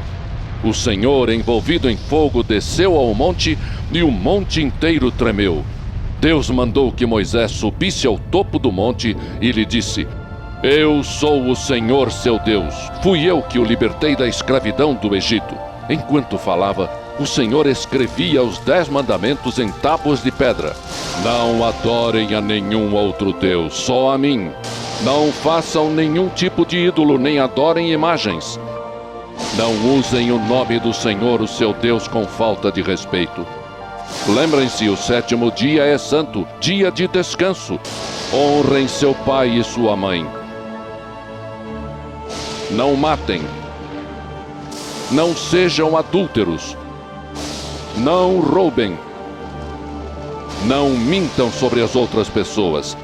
O Senhor, envolvido em fogo, desceu ao monte e o monte inteiro tremeu. Deus mandou que Moisés subisse ao topo do monte e lhe disse: Eu sou o Senhor, seu Deus. Fui eu que o libertei da escravidão do Egito. Enquanto falava, o Senhor escrevia os 10 mandamentos em tábuas de pedra. Não adorem a nenhum outro Deus, só a mim. Não façam nenhum tipo de ídolo, nem adorem imagens. Não usem o nome do Senhor, o seu Deus, com falta de respeito. Lembrem-se, o 7º dia é santo, dia de descanso. Honrem seu pai e sua mãe. Não matem. Não sejam adúlteros. Não roubem. Não mintam sobre as outras pessoas.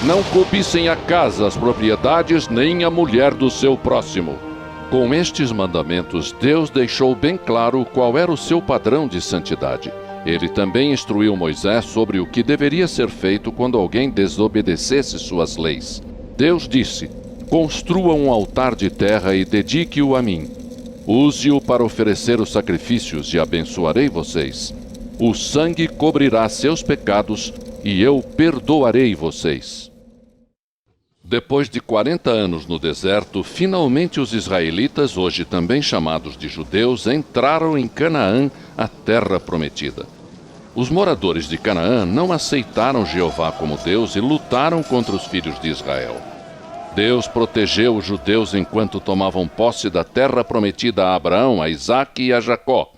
Não cobicem a casa, as propriedades, nem a mulher do seu próximo. Com estes mandamentos, Deus deixou bem claro qual era o seu padrão de santidade. Ele também instruiu Moisés sobre o que deveria ser feito quando alguém desobedecesse suas leis. Deus disse: Construa um altar de terra e dedique-o a mim. Use-o para oferecer os sacrifícios e abençoarei vocês. O sangue cobrirá seus pecados e eu perdoarei vocês. Depois de 40 anos no deserto, finalmente os israelitas, hoje também chamados de judeus, entraram em Canaã, a terra prometida. Os moradores de Canaã não aceitaram Jeová como Deus e lutaram contra os filhos de Israel. Deus protegeu os judeus enquanto tomavam posse da terra prometida a Abraão, a Isaque e a Jacó.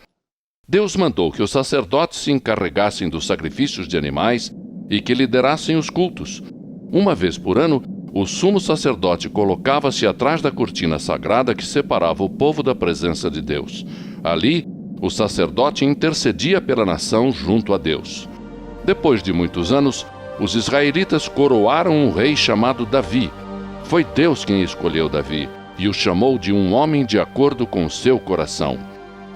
Deus mandou que os sacerdotes se encarregassem dos sacrifícios de animais e que liderassem os cultos. Uma vez por ano, o sumo sacerdote colocava-se atrás da cortina sagrada que separava o povo da presença de Deus. Ali, o sacerdote intercedia pela nação junto a Deus. Depois de muitos anos, os israelitas coroaram um rei chamado Davi. Foi Deus quem escolheu Davi e o chamou de um homem de acordo com o seu coração.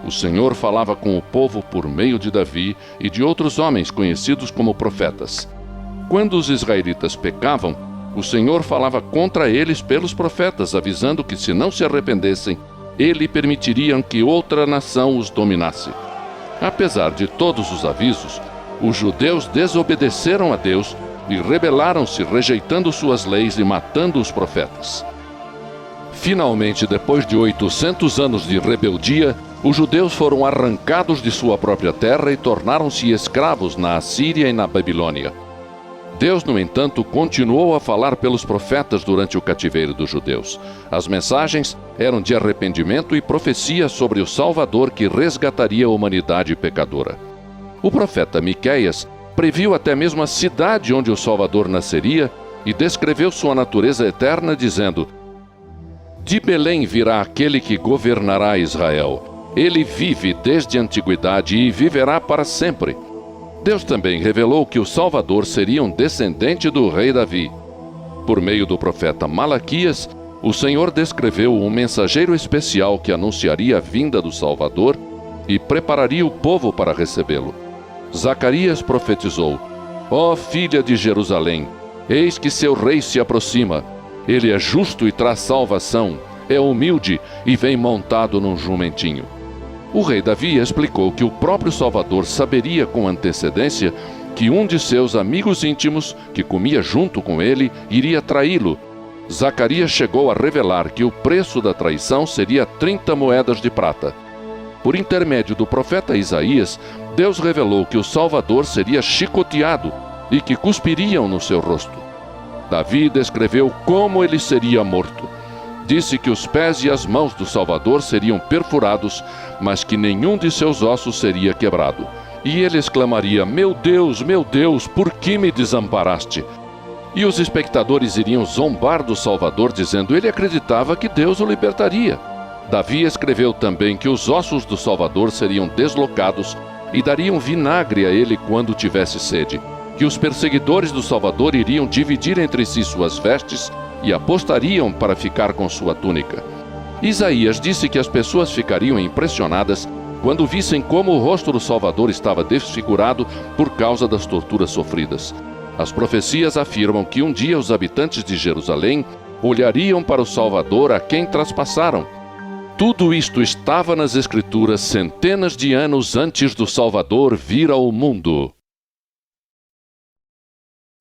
O Senhor falava com o povo por meio de Davi e de outros homens conhecidos como profetas. Quando os israelitas pecavam, o Senhor falava contra eles pelos profetas, avisando que se não se arrependessem, ele permitiria que outra nação os dominasse. Apesar de todos os avisos, os judeus desobedeceram a Deus e rebelaram-se, rejeitando suas leis e matando os profetas. Finalmente, depois de 800 anos de rebeldia, os judeus foram arrancados de sua própria terra e tornaram-se escravos na Assíria e na Babilônia. Deus, no entanto, continuou a falar pelos profetas durante o cativeiro dos judeus. As mensagens eram de arrependimento e profecia sobre o Salvador que resgataria a humanidade pecadora. O profeta Miqueias previu até mesmo a cidade onde o Salvador nasceria e descreveu sua natureza eterna, dizendo: De Belém virá aquele que governará Israel. Ele vive desde a antiguidade e viverá para sempre. Deus também revelou que o Salvador seria um descendente do rei Davi. Por meio do profeta Malaquias, o Senhor descreveu um mensageiro especial que anunciaria a vinda do Salvador e prepararia o povo para recebê-lo. Zacarias profetizou: Ó filha de Jerusalém, eis que seu rei se aproxima. Ele é justo e traz salvação, é humilde e vem montado num jumentinho. O rei Davi explicou que o próprio Salvador saberia com antecedência que um de seus amigos íntimos, que comia junto com ele, iria traí-lo. Zacarias chegou a revelar que o preço da traição seria 30 moedas de prata. Por intermédio do profeta Isaías, Deus revelou que o Salvador seria chicoteado e que cuspiriam no seu rosto. Davi descreveu como ele seria morto. Disse que os pés e as mãos do Salvador seriam perfurados, mas que nenhum de seus ossos seria quebrado. E ele exclamaria: meu Deus, por que me desamparaste? E os espectadores iriam zombar do Salvador, dizendo: ele acreditava que Deus o libertaria. Davi escreveu também que os ossos do Salvador seriam deslocados e dariam vinagre a ele quando tivesse sede, que os perseguidores do Salvador iriam dividir entre si suas vestes e apostariam para ficar com sua túnica. Isaías disse que as pessoas ficariam impressionadas quando vissem como o rosto do Salvador estava desfigurado por causa das torturas sofridas. As profecias afirmam que um dia os habitantes de Jerusalém olhariam para o Salvador a quem traspassaram. Tudo isto estava nas Escrituras centenas de anos antes do Salvador vir ao mundo.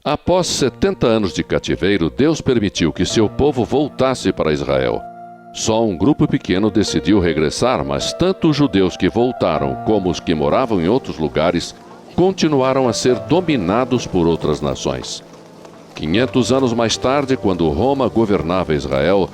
Após 70 anos de cativeiro, Deus permitiu que seu povo voltasse para Israel. Só um grupo pequeno decidiu regressar, mas tanto os judeus que voltaram como os que moravam em outros lugares continuaram a ser dominados por outras nações. 500 anos mais tarde, quando Roma governava Israel,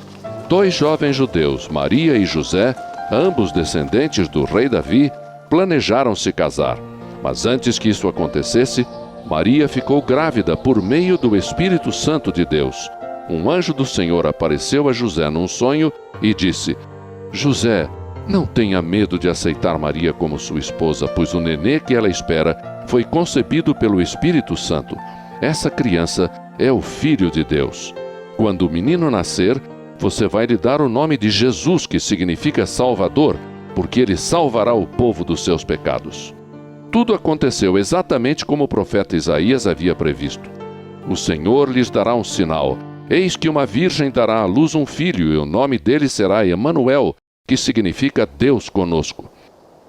2 jovens judeus, Maria e José, ambos descendentes do rei Davi, planejaram se casar. Mas antes que isso acontecesse, Maria ficou grávida por meio do Espírito Santo de Deus. Um anjo do Senhor apareceu a José num sonho e disse: José, não tenha medo de aceitar Maria como sua esposa, pois o nenê que ela espera foi concebido pelo Espírito Santo. Essa criança é o Filho de Deus. Quando o menino nascer, você vai lhe dar o nome de Jesus, que significa Salvador, porque ele salvará o povo dos seus pecados. Tudo aconteceu exatamente como o profeta Isaías havia previsto. O Senhor lhes dará um sinal. Eis que uma virgem dará à luz um filho, e o nome dele será Emanuel, que significa Deus conosco.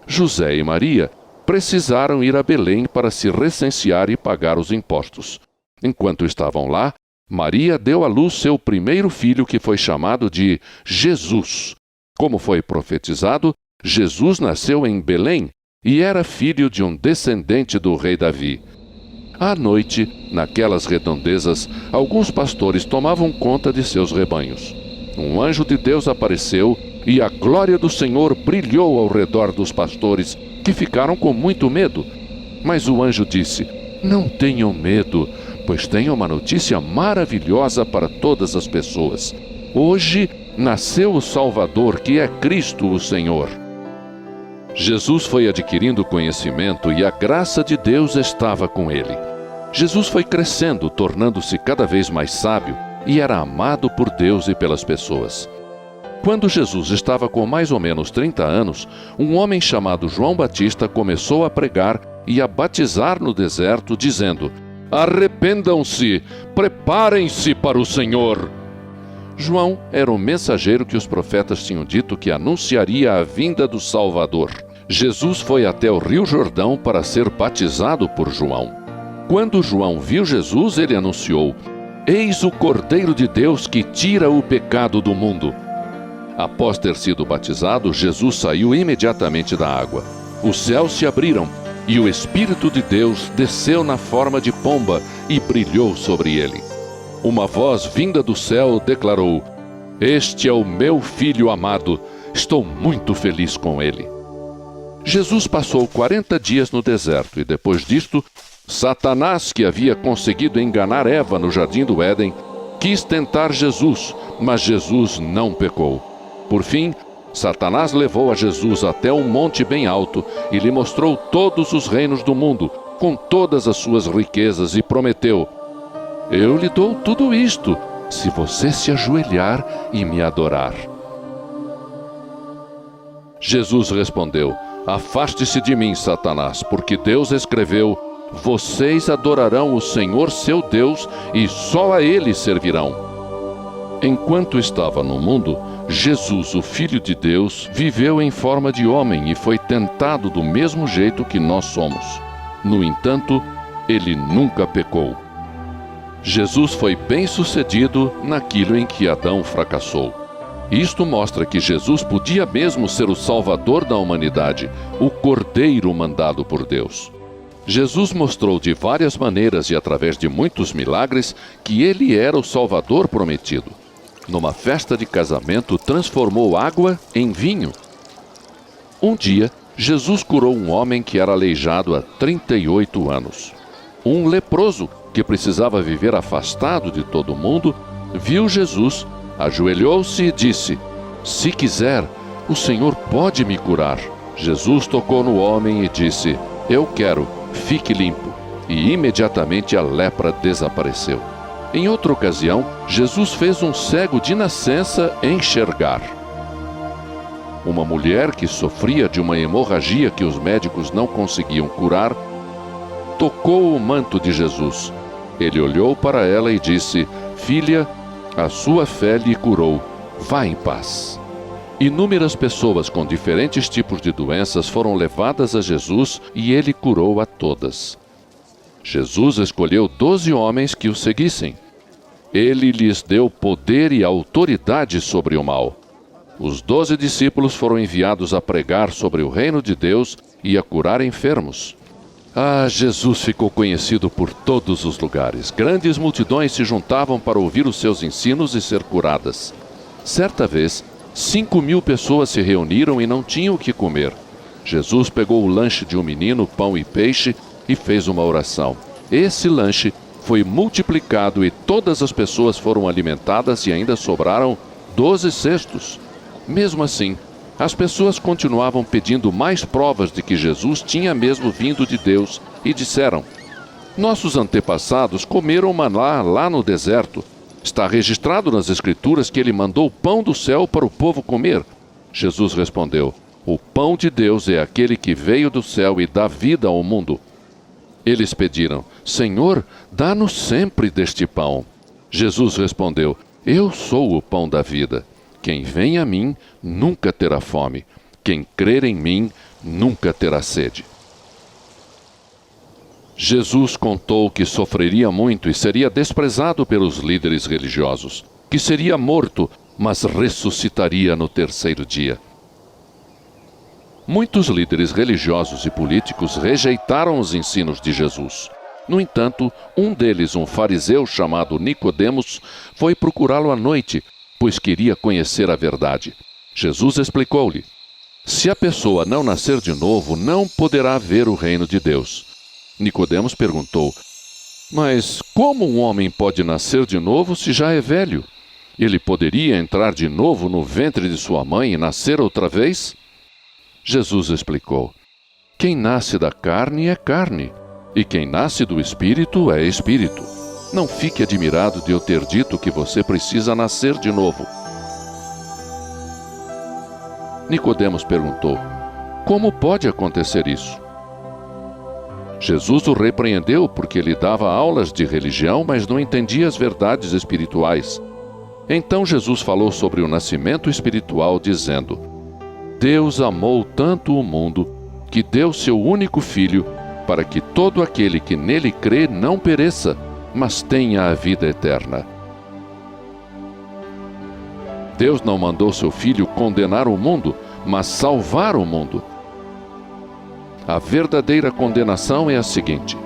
José e Maria precisaram ir a Belém para se recensear e pagar os impostos. Enquanto estavam lá, Maria deu à luz seu primeiro filho, que foi chamado de Jesus. Como foi profetizado, Jesus nasceu em Belém, e era filho de um descendente do rei Davi. À noite, naquelas redondezas, alguns pastores tomavam conta de seus rebanhos. Um anjo de Deus apareceu e a glória do Senhor brilhou ao redor dos pastores, que ficaram com muito medo. Mas o anjo disse: "Não tenham medo, pois tenho uma notícia maravilhosa para todas as pessoas. Hoje nasceu o Salvador, que é Cristo o Senhor." Jesus foi adquirindo conhecimento e a graça de Deus estava com ele. Jesus foi crescendo, tornando-se cada vez mais sábio e era amado por Deus e pelas pessoas. Quando Jesus estava com mais ou menos 30 anos, um homem chamado João Batista começou a pregar e a batizar no deserto, dizendo: "Arrependam-se, preparem-se para o Senhor." João era o mensageiro que os profetas tinham dito que anunciaria a vinda do Salvador. Jesus foi até o Rio Jordão para ser batizado por João. Quando João viu Jesus, ele anunciou: "Eis o Cordeiro de Deus que tira o pecado do mundo." Após ter sido batizado, Jesus saiu imediatamente da água. Os céus se abriram e o Espírito de Deus desceu na forma de pomba e brilhou sobre ele. Uma voz vinda do céu declarou: "Este é o meu Filho amado, estou muito feliz com ele." Jesus passou 40 dias no deserto e depois disto, Satanás, que havia conseguido enganar Eva no jardim do Éden, quis tentar Jesus, mas Jesus não pecou. Por fim, Satanás levou a Jesus até um monte bem alto e lhe mostrou todos os reinos do mundo, com todas as suas riquezas, e prometeu: "Eu lhe dou tudo isto, se você se ajoelhar e me adorar." Jesus respondeu: "Afaste-se de mim, Satanás, porque Deus escreveu: vocês adorarão o Senhor seu Deus e só a Ele servirão." Enquanto estava no mundo, Jesus, o Filho de Deus, viveu em forma de homem e foi tentado do mesmo jeito que nós somos. No entanto, ele nunca pecou. Jesus foi bem-sucedido naquilo em que Adão fracassou. Isto mostra que Jesus podia mesmo ser o Salvador da humanidade, o Cordeiro mandado por Deus. Jesus mostrou de várias maneiras e através de muitos milagres que ele era o Salvador prometido. Numa festa de casamento, transformou água em vinho. Um dia, Jesus curou um homem que era aleijado há 38 anos. Um leproso, que precisava viver afastado de todo mundo, viu Jesus, ajoelhou-se e disse: "Se quiser, o Senhor pode me curar." Jesus tocou no homem e disse: "Eu quero, fique limpo." E imediatamente a lepra desapareceu. Em outra ocasião, Jesus fez um cego de nascença enxergar. Uma mulher que sofria de uma hemorragia que os médicos não conseguiam curar, tocou o manto de Jesus. Ele olhou para ela e disse: "Filha, a sua fé lhe curou. Vá em paz." Inúmeras pessoas com diferentes tipos de doenças foram levadas a Jesus e ele curou a todas. Jesus escolheu 12 homens que o seguissem. Ele lhes deu poder e autoridade sobre o mal. Os 12 discípulos foram enviados a pregar sobre o reino de Deus e a curar enfermos. Jesus ficou conhecido por todos os lugares. Grandes multidões se juntavam para ouvir os seus ensinos e ser curadas. Certa vez, 5.000 pessoas se reuniram e não tinham o que comer. Jesus pegou o lanche de um menino, pão e peixe, e fez uma oração. Esse lanche foi multiplicado e todas as pessoas foram alimentadas e ainda sobraram 12 cestos. Mesmo assim, as pessoas continuavam pedindo mais provas de que Jesus tinha mesmo vindo de Deus e disseram: "Nossos antepassados comeram maná lá no deserto. Está registrado nas Escrituras que ele mandou pão do céu para o povo comer." Jesus respondeu: "O pão de Deus é aquele que veio do céu e dá vida ao mundo." Eles pediram: "Senhor, dá-nos sempre deste pão." Jesus respondeu: "Eu sou o pão da vida. Quem vem a mim nunca terá fome. Quem crer em mim nunca terá sede." Jesus contou que sofreria muito e seria desprezado pelos líderes religiosos, que seria morto, mas ressuscitaria no terceiro dia. Muitos líderes religiosos e políticos rejeitaram os ensinos de Jesus. No entanto, um deles, um fariseu chamado Nicodemos, foi procurá-lo à noite, pois queria conhecer a verdade. Jesus explicou-lhe: se a pessoa não nascer de novo, não poderá ver o reino de Deus. Nicodemos perguntou: mas como um homem pode nascer de novo se já é velho? Ele poderia entrar de novo no ventre de sua mãe e nascer outra vez? Jesus explicou: quem nasce da carne é carne, e quem nasce do Espírito é Espírito. Não fique admirado de eu ter dito que você precisa nascer de novo. Nicodemos perguntou: como pode acontecer isso? Jesus o repreendeu porque lhe dava aulas de religião, mas não entendia as verdades espirituais. Então Jesus falou sobre o nascimento espiritual, dizendo: Deus amou tanto o mundo que deu seu único filho, para que todo aquele que nele crê não pereça, mas tenha a vida eterna. Deus não mandou seu filho condenar o mundo, mas salvar o mundo. A verdadeira condenação é a seguinte: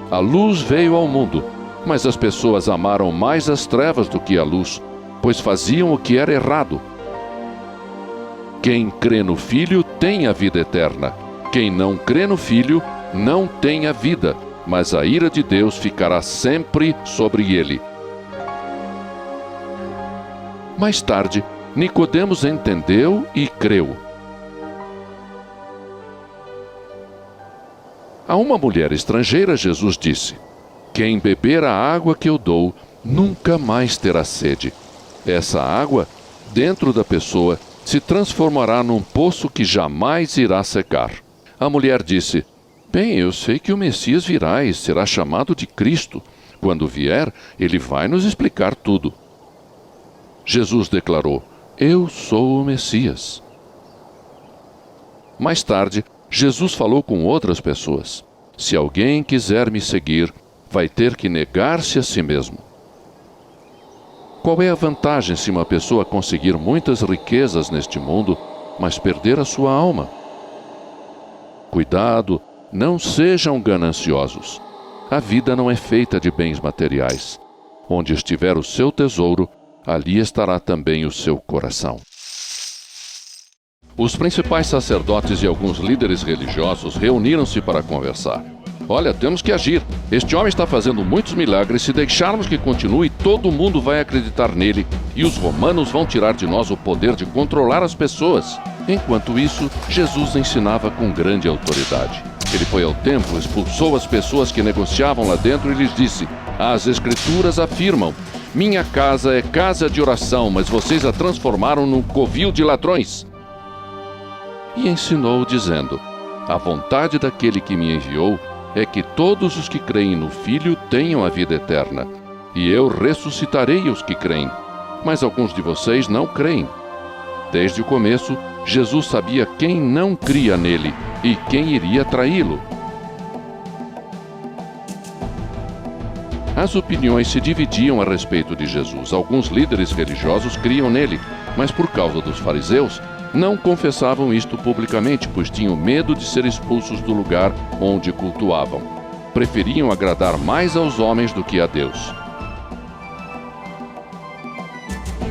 a luz veio ao mundo, mas as pessoas amaram mais as trevas do que a luz, pois faziam o que era errado. Quem crê no Filho tem a vida eterna. Quem não crê no Filho não tem a vida, mas a ira de Deus ficará sempre sobre ele. Mais tarde, Nicodemos entendeu e creu. A uma mulher estrangeira, Jesus disse: quem beber a água que eu dou, nunca mais terá sede. Essa água, dentro da pessoa, se transformará num poço que jamais irá secar. A mulher disse: bem, eu sei que o Messias virá e será chamado de Cristo. Quando vier, ele vai nos explicar tudo. Jesus declarou: eu sou o Messias. Mais tarde, Jesus falou com outras pessoas: se alguém quiser me seguir, vai ter que negar-se a si mesmo. Qual é a vantagem se uma pessoa conseguir muitas riquezas neste mundo, mas perder a sua alma? Cuidado, não sejam gananciosos. A vida não é feita de bens materiais. Onde estiver o seu tesouro, ali estará também o seu coração. Os principais sacerdotes e alguns líderes religiosos reuniram-se para conversar. Olha, temos que agir. Este homem está fazendo muitos milagres. Se deixarmos que continue, todo mundo vai acreditar nele e os romanos vão tirar de nós o poder de controlar as pessoas. Enquanto isso, Jesus ensinava com grande autoridade. Ele foi ao templo, expulsou as pessoas que negociavam lá dentro e lhes disse: as Escrituras afirmam: minha casa é casa de oração, mas vocês a transformaram num covil de ladrões. E ensinou, dizendo: a vontade daquele que me enviou é que todos os que creem no Filho tenham a vida eterna, e eu ressuscitarei os que creem, mas alguns de vocês não creem. Desde o começo, Jesus sabia quem não cria nele e quem iria traí-lo. As opiniões se dividiam a respeito de Jesus. Alguns líderes religiosos criam nele, mas por causa dos fariseus, não confessavam isto publicamente, pois tinham medo de ser expulsos do lugar onde cultuavam. Preferiam agradar mais aos homens do que a Deus.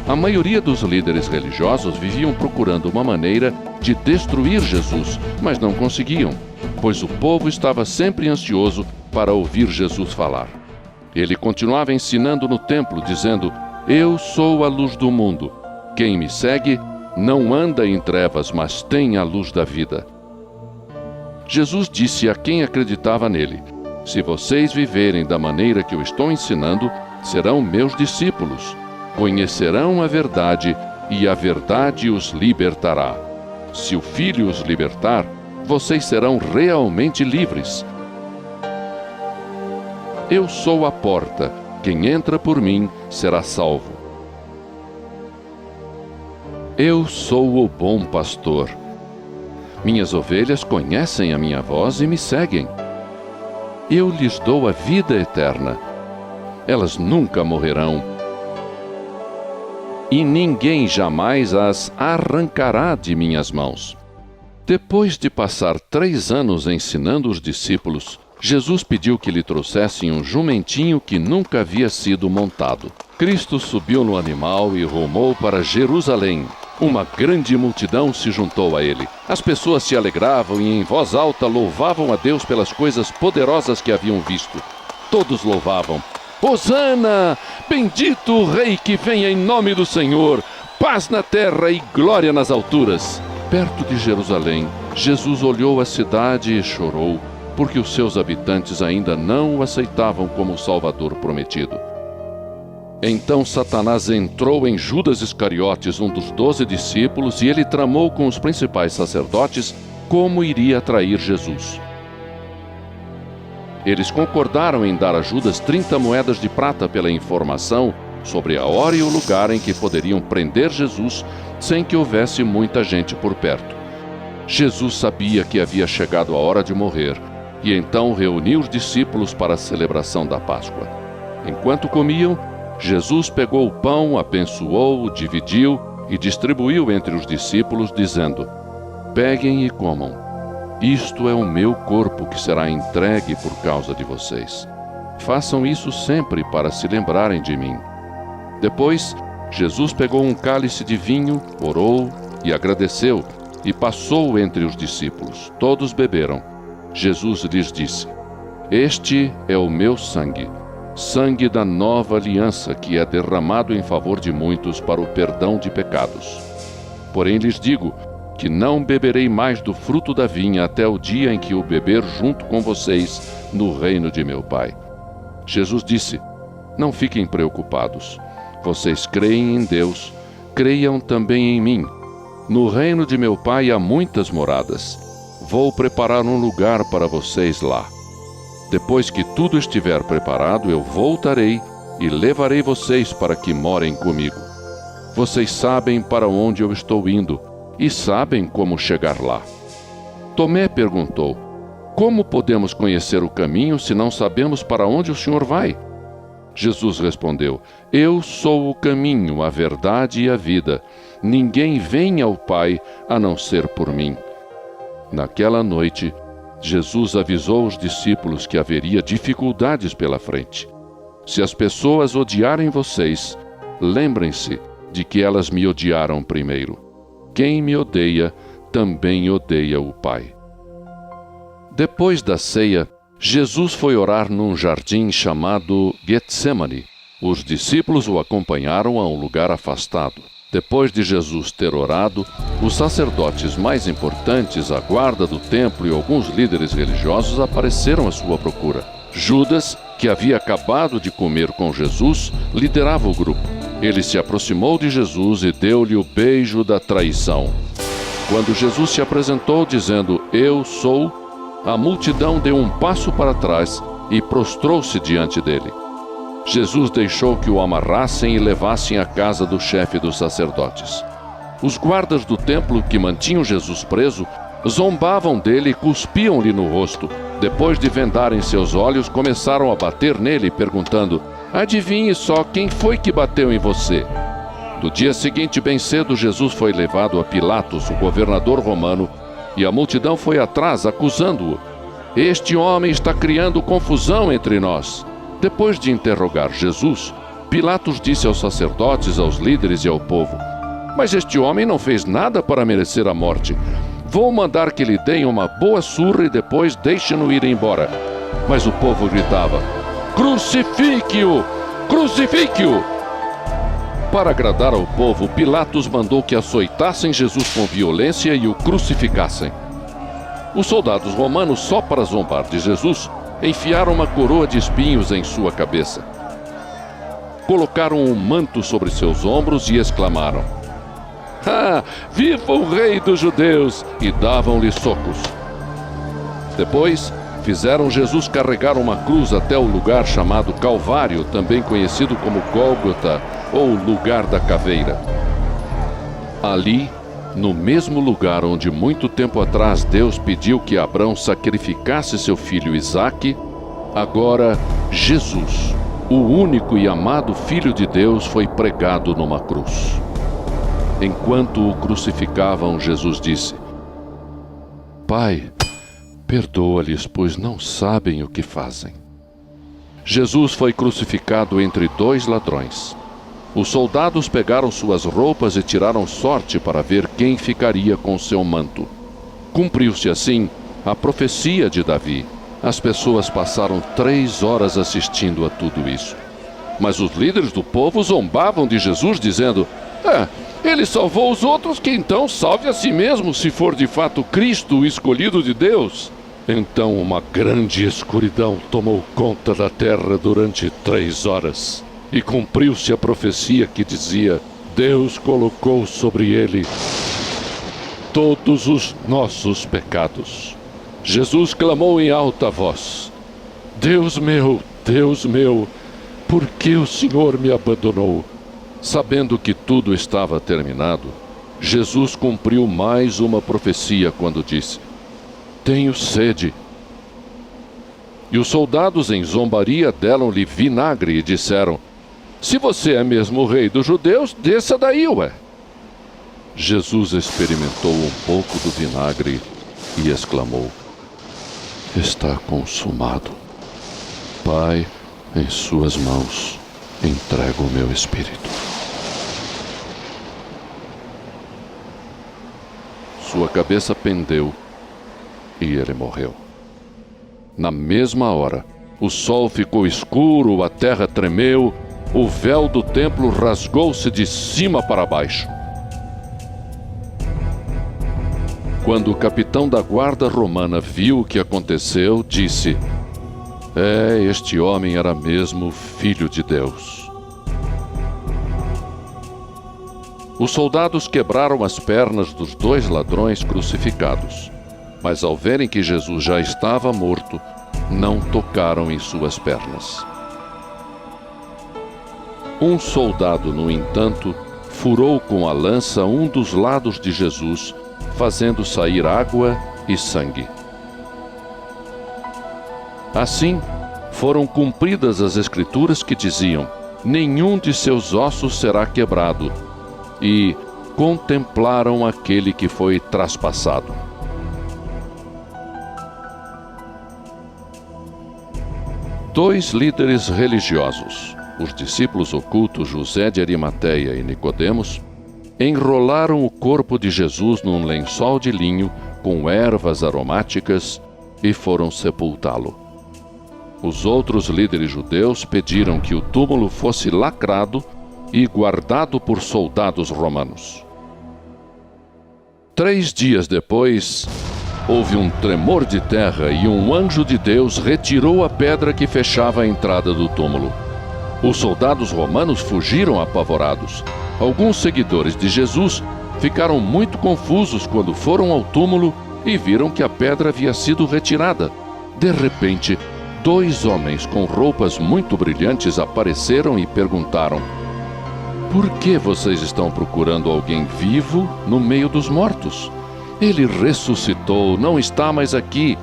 A maioria dos líderes religiosos viviam procurando uma maneira de destruir Jesus, mas não conseguiam, pois o povo estava sempre ansioso para ouvir Jesus falar. Ele continuava ensinando no templo, dizendo: eu sou a luz do mundo. Quem me segue não anda em trevas, mas tem a luz da vida. Jesus disse a quem acreditava nele: se vocês viverem da maneira que eu estou ensinando, serão meus discípulos. Conhecerão a verdade, e a verdade os libertará. Se o Filho os libertar, vocês serão realmente livres. Eu sou a porta. Quem entra por mim será salvo. Eu sou o bom pastor. Minhas ovelhas conhecem a minha voz e me seguem. Eu lhes dou a vida eterna. Elas nunca morrerão, e ninguém jamais as arrancará de minhas mãos. Depois de passar 3 anos ensinando os discípulos, Jesus pediu que lhe trouxessem um jumentinho que nunca havia sido montado. Cristo subiu no animal e rumou para Jerusalém. Uma grande multidão se juntou a ele. As pessoas se alegravam e em voz alta louvavam a Deus pelas coisas poderosas que haviam visto. Todos louvavam: Hosana! Bendito o Rei que vem em nome do Senhor! Paz na terra e glória nas alturas! Perto de Jerusalém, Jesus olhou a cidade e chorou, porque os seus habitantes ainda não o aceitavam como o Salvador prometido. Então Satanás entrou em Judas Iscariotes, um dos 12 discípulos, e ele tramou com os principais sacerdotes como iria trair Jesus. Eles concordaram em dar a Judas 30 moedas de prata pela informação sobre a hora e o lugar em que poderiam prender Jesus sem que houvesse muita gente por perto. Jesus sabia que havia chegado a hora de morrer, e então reuniu os discípulos para a celebração da Páscoa. Enquanto comiam, Jesus pegou o pão, abençoou, dividiu e distribuiu entre os discípulos, dizendo: Peguem e comam. Isto é o meu corpo que será entregue por causa de vocês. Façam isso sempre para se lembrarem de mim. Depois, Jesus pegou um cálice de vinho, orou e agradeceu, e passou entre os discípulos. Todos beberam. Jesus lhes disse: Este é o meu sangue, sangue da nova aliança, que é derramado em favor de muitos para o perdão de pecados. Porém lhes digo que não beberei mais do fruto da vinha até o dia em que o beber junto com vocês no reino de meu Pai. Jesus disse: Não fiquem preocupados. Vocês creem em Deus, creiam também em mim. No reino de meu Pai há muitas moradas. Vou preparar um lugar para vocês lá. Depois que tudo estiver preparado, eu voltarei e levarei vocês para que morem comigo. Vocês sabem para onde eu estou indo e sabem como chegar lá. Tomé perguntou: Como podemos conhecer o caminho se não sabemos para onde o Senhor vai? Jesus respondeu: Eu sou o caminho, a verdade e a vida. Ninguém vem ao Pai a não ser por mim. Naquela noite, Jesus avisou os discípulos que haveria dificuldades pela frente. Se as pessoas odiarem vocês, lembrem-se de que elas me odiaram primeiro. Quem me odeia, também odeia o Pai. Depois da ceia, Jesus foi orar num jardim chamado Getsemane. Os discípulos o acompanharam a um lugar afastado. Depois de Jesus ter orado, os sacerdotes mais importantes, a guarda do templo e alguns líderes religiosos apareceram à sua procura. Judas, que havia acabado de comer com Jesus, liderava o grupo. Ele se aproximou de Jesus e deu-lhe o beijo da traição. Quando Jesus se apresentou dizendo: Eu sou, a multidão deu um passo para trás e prostrou-se diante dele. Jesus deixou que o amarrassem e levassem à casa do chefe dos sacerdotes. Os guardas do templo que mantinham Jesus preso zombavam dele e cuspiam-lhe no rosto. Depois de vendarem seus olhos, começaram a bater nele, perguntando: Adivinhe só quem foi que bateu em você? No dia seguinte, bem cedo, Jesus foi levado a Pilatos, o governador romano, e a multidão foi atrás, acusando-o. Este homem está criando confusão entre nós. Depois de interrogar Jesus, Pilatos disse aos sacerdotes, aos líderes e ao povo: Mas este homem não fez nada para merecer a morte. Vou mandar que lhe deem uma boa surra e depois deixem-no ir embora. Mas o povo gritava: Crucifique-o! Crucifique-o! Para agradar ao povo, Pilatos mandou que açoitassem Jesus com violência e o crucificassem. Os soldados romanos, só para zombar de Jesus, enfiaram uma coroa de espinhos em sua cabeça. Colocaram um manto sobre seus ombros e exclamaram: Viva o Rei dos Judeus! E davam-lhe socos. Depois, fizeram Jesus carregar uma cruz até o lugar chamado Calvário, também conhecido como Gólgota, ou Lugar da Caveira. Ali, no mesmo lugar onde muito tempo atrás Deus pediu que Abrão sacrificasse seu filho Isaque, agora Jesus, o único e amado Filho de Deus, foi pregado numa cruz. Enquanto o crucificavam, Jesus disse: Pai, perdoa-lhes, pois não sabem o que fazem. Jesus foi crucificado entre 2 ladrões. Os soldados pegaram suas roupas e tiraram sorte para ver quem ficaria com seu manto. Cumpriu-se assim a profecia de Davi. As pessoas passaram 3 horas assistindo a tudo isso. Mas os líderes do povo zombavam de Jesus, dizendo: ele salvou os outros, que então salve a si mesmo, se for de fato Cristo, o escolhido de Deus. Então uma grande escuridão tomou conta da terra durante 3 horas. E cumpriu-se a profecia que dizia: Deus colocou sobre ele todos os nossos pecados. Jesus clamou em alta voz: Deus meu, por que o Senhor me abandonou? Sabendo que tudo estava terminado, Jesus cumpriu mais uma profecia quando disse: Tenho sede. E os soldados em zombaria deram-lhe vinagre e disseram: Se você é mesmo o rei dos judeus, desça daí, ué. Jesus experimentou um pouco do vinagre e exclamou: Está consumado. Pai, em suas mãos entrego o meu espírito. Sua cabeça pendeu e ele morreu. Na mesma hora, o sol ficou escuro, a terra tremeu, o véu do templo rasgou-se de cima para baixo. Quando o capitão da guarda romana viu o que aconteceu, disse: este homem era mesmo filho de Deus. Os soldados quebraram as pernas dos 2 ladrões crucificados, mas ao verem que Jesus já estava morto, não tocaram em suas pernas. Um soldado, no entanto, furou com a lança um dos lados de Jesus, fazendo sair água e sangue. Assim, foram cumpridas as Escrituras que diziam: nenhum de seus ossos será quebrado, e contemplaram aquele que foi traspassado. Dois líderes religiosos, os discípulos ocultos José de Arimateia e Nicodemos, enrolaram o corpo de Jesus num lençol de linho com ervas aromáticas e foram sepultá-lo. Os outros líderes judeus pediram que o túmulo fosse lacrado e guardado por soldados romanos. 3 dias depois, houve um tremor de terra e um anjo de Deus retirou a pedra que fechava a entrada do túmulo. Os soldados romanos fugiram apavorados. Alguns seguidores de Jesus ficaram muito confusos quando foram ao túmulo e viram que a pedra havia sido retirada. De repente, 2 homens com roupas muito brilhantes apareceram e perguntaram: por que vocês estão procurando alguém vivo no meio dos mortos? Ele ressuscitou, não está mais aqui.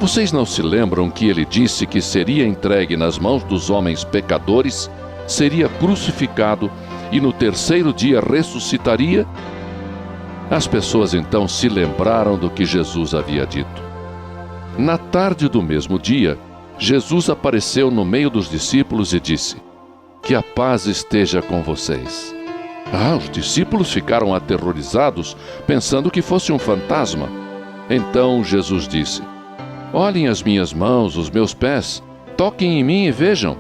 Vocês não se lembram que ele disse que seria entregue nas mãos dos homens pecadores, seria crucificado e no 3º dia ressuscitaria? As pessoas então se lembraram do que Jesus havia dito. Na tarde do mesmo dia, Jesus apareceu no meio dos discípulos e disse: que a paz esteja com vocês. Os discípulos ficaram aterrorizados, pensando que fosse um fantasma. Então Jesus disse: olhem as minhas mãos, os meus pés, toquem em mim e vejam.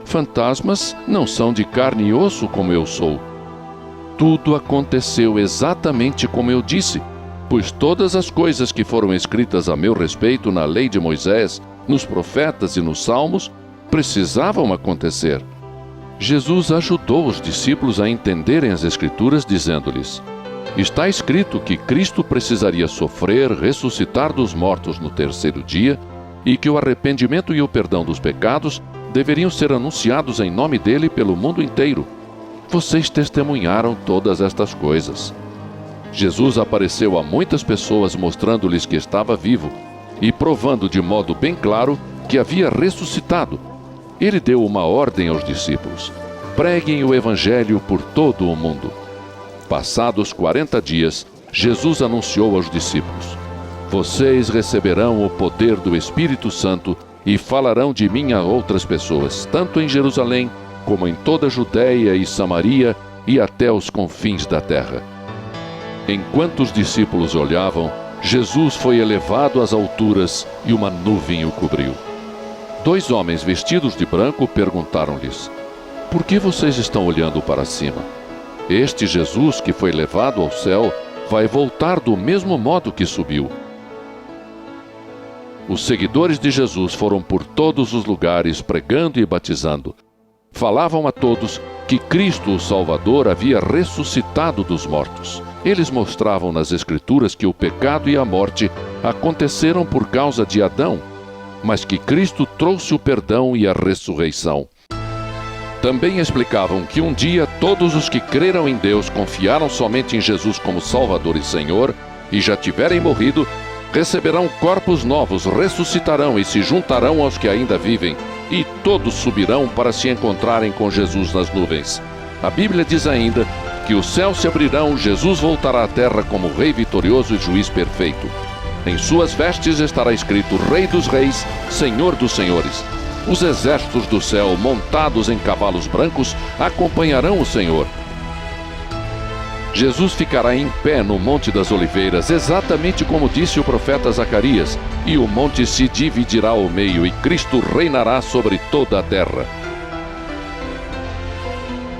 Fantasmas não são de carne e osso como eu sou. Tudo aconteceu exatamente como eu disse, pois todas as coisas que foram escritas a meu respeito na lei de Moisés, nos profetas e nos salmos, precisavam acontecer. Jesus ajudou os discípulos a entenderem as Escrituras, dizendo-lhes: está escrito que Cristo precisaria sofrer, ressuscitar dos mortos no 3º dia, e que o arrependimento e o perdão dos pecados deveriam ser anunciados em nome dele pelo mundo inteiro. Vocês testemunharam todas estas coisas. Jesus apareceu a muitas pessoas, mostrando-lhes que estava vivo e provando de modo bem claro que havia ressuscitado. Ele deu uma ordem aos discípulos: preguem o Evangelho por todo o mundo. Passados 40 dias, Jesus anunciou aos discípulos: Vocês receberão o poder do Espírito Santo e falarão de mim a outras pessoas, tanto em Jerusalém, como em toda a Judéia e Samaria e até os confins da terra. Enquanto os discípulos olhavam, Jesus foi elevado às alturas e uma nuvem o cobriu. 2 homens vestidos de branco perguntaram-lhes: por que vocês estão olhando para cima? Este Jesus que foi levado ao céu vai voltar do mesmo modo que subiu. Os seguidores de Jesus foram por todos os lugares pregando e batizando. Falavam a todos que Cristo, o Salvador, havia ressuscitado dos mortos. Eles mostravam nas Escrituras que o pecado e a morte aconteceram por causa de Adão, mas que Cristo trouxe o perdão e a ressurreição. Também explicavam que um dia todos os que creram em Deus, confiaram somente em Jesus como Salvador e Senhor, e já tiverem morrido, receberão corpos novos, ressuscitarão e se juntarão aos que ainda vivem, e todos subirão para se encontrarem com Jesus nas nuvens. A Bíblia diz ainda que os céus se abrirão, Jesus voltará à terra como Rei vitorioso e Juiz perfeito. Em suas vestes estará escrito Rei dos Reis, Senhor dos Senhores. Os exércitos do céu, montados em cavalos brancos, acompanharão o Senhor. Jesus ficará em pé no Monte das Oliveiras, exatamente como disse o profeta Zacarias, e o monte se dividirá ao meio, e Cristo reinará sobre toda a terra.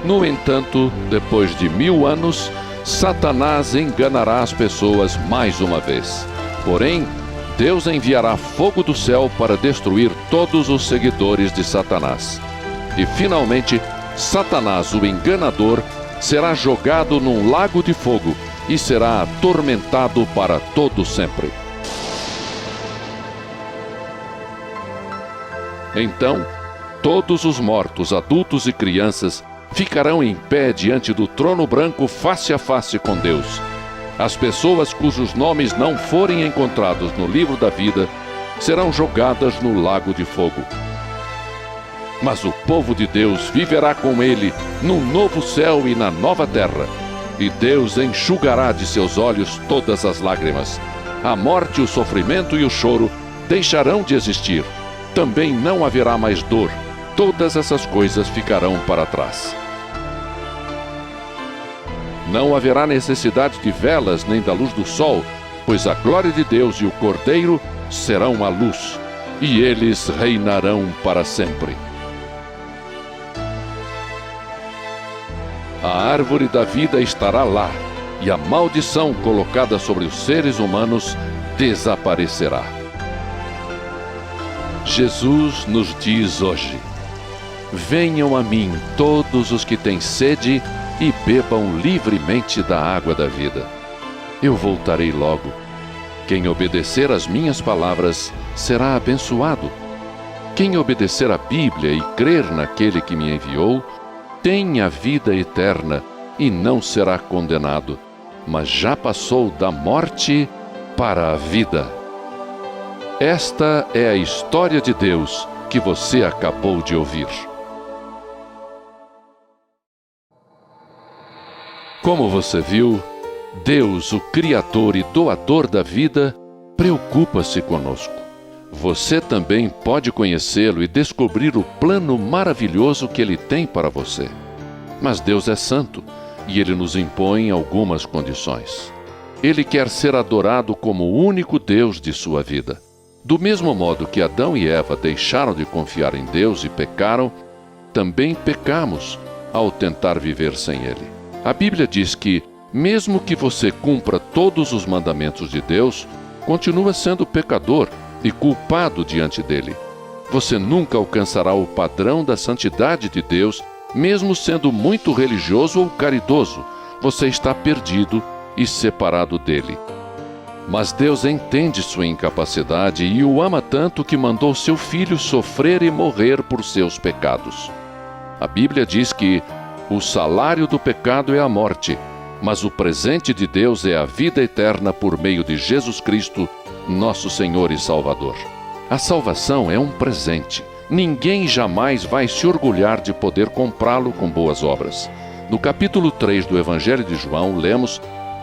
No entanto, depois de 1000 anos, Satanás enganará as pessoas mais uma vez. Porém, Deus enviará fogo do céu para destruir todos os seguidores de Satanás. E finalmente, Satanás, o enganador, será jogado num lago de fogo e será atormentado para todo sempre. Então, todos os mortos, adultos e crianças, ficarão em pé diante do trono branco face a face com Deus. As pessoas cujos nomes não forem encontrados no livro da vida serão jogadas no lago de fogo. Mas o povo de Deus viverá com ele no novo céu e na nova terra, e Deus enxugará de seus olhos todas as lágrimas. A morte, o sofrimento e o choro deixarão de existir. Também não haverá mais dor. Todas essas coisas ficarão para trás. Não haverá necessidade de velas nem da luz do sol, pois a glória de Deus e o Cordeiro serão a luz, e eles reinarão para sempre. A árvore da vida estará lá, e a maldição colocada sobre os seres humanos desaparecerá. Jesus nos diz hoje: venham a mim todos os que têm sede e bebam livremente da água da vida. Eu voltarei logo. Quem obedecer às minhas palavras será abençoado. Quem obedecer à Bíblia e crer naquele que me enviou, tem a vida eterna e não será condenado, mas já passou da morte para a vida. Esta é a história de Deus que você acabou de ouvir. Como você viu, Deus, o Criador e Doador da vida, preocupa-se conosco. Você também pode conhecê-lo e descobrir o plano maravilhoso que Ele tem para você. Mas Deus é santo e Ele nos impõe algumas condições. Ele quer ser adorado como o único Deus de sua vida. Do mesmo modo que Adão e Eva deixaram de confiar em Deus e pecaram, também pecamos ao tentar viver sem Ele. A Bíblia diz que, mesmo que você cumpra todos os mandamentos de Deus, continua sendo pecador e culpado diante dele. Você nunca alcançará o padrão da santidade de Deus, mesmo sendo muito religioso ou caridoso. Você está perdido e separado dele. Mas Deus entende sua incapacidade e o ama tanto que mandou seu Filho sofrer e morrer por seus pecados. A Bíblia diz que o salário do pecado é a morte, mas o presente de Deus é a vida eterna por meio de Jesus Cristo, nosso Senhor e Salvador. A salvação é um presente. Ninguém jamais vai se orgulhar de poder comprá-lo com boas obras. No capítulo 3 do Evangelho de João, lemos: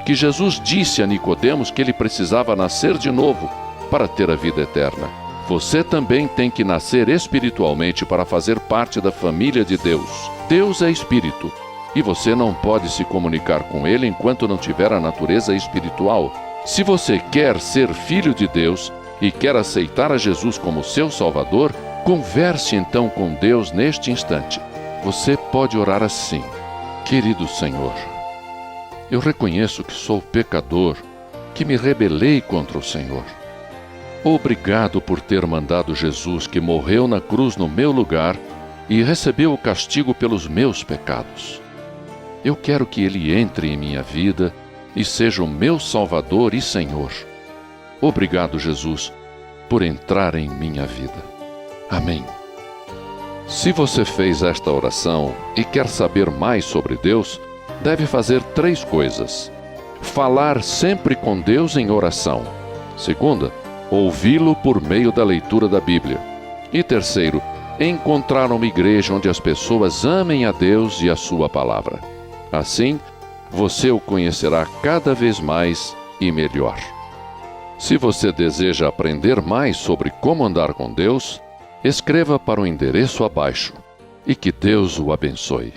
que Jesus disse a Nicodemos que ele precisava nascer de novo para ter a vida eterna. Você também tem que nascer espiritualmente para fazer parte da família de Deus. Deus é espírito, e você não pode se comunicar com ele enquanto não tiver a natureza espiritual. Se você quer ser filho de Deus e quer aceitar a Jesus como seu Salvador, converse então com Deus neste instante. Você pode orar assim: querido Senhor, eu reconheço que sou pecador, que me rebelei contra o Senhor. Obrigado por ter mandado Jesus, que morreu na cruz no meu lugar e recebeu o castigo pelos meus pecados. Eu quero que Ele entre em minha vida e seja o meu Salvador e Senhor. Obrigado, Jesus, por entrar em minha vida. Amém. Se você fez esta oração e quer saber mais sobre Deus, deve fazer 3 coisas: falar sempre com Deus em oração. Segunda, ouvi-lo por meio da leitura da Bíblia. E terceiro, encontrar uma igreja onde as pessoas amem a Deus e a sua palavra. Assim, você o conhecerá cada vez mais e melhor. Se você deseja aprender mais sobre como andar com Deus, escreva para o endereço abaixo e que Deus o abençoe.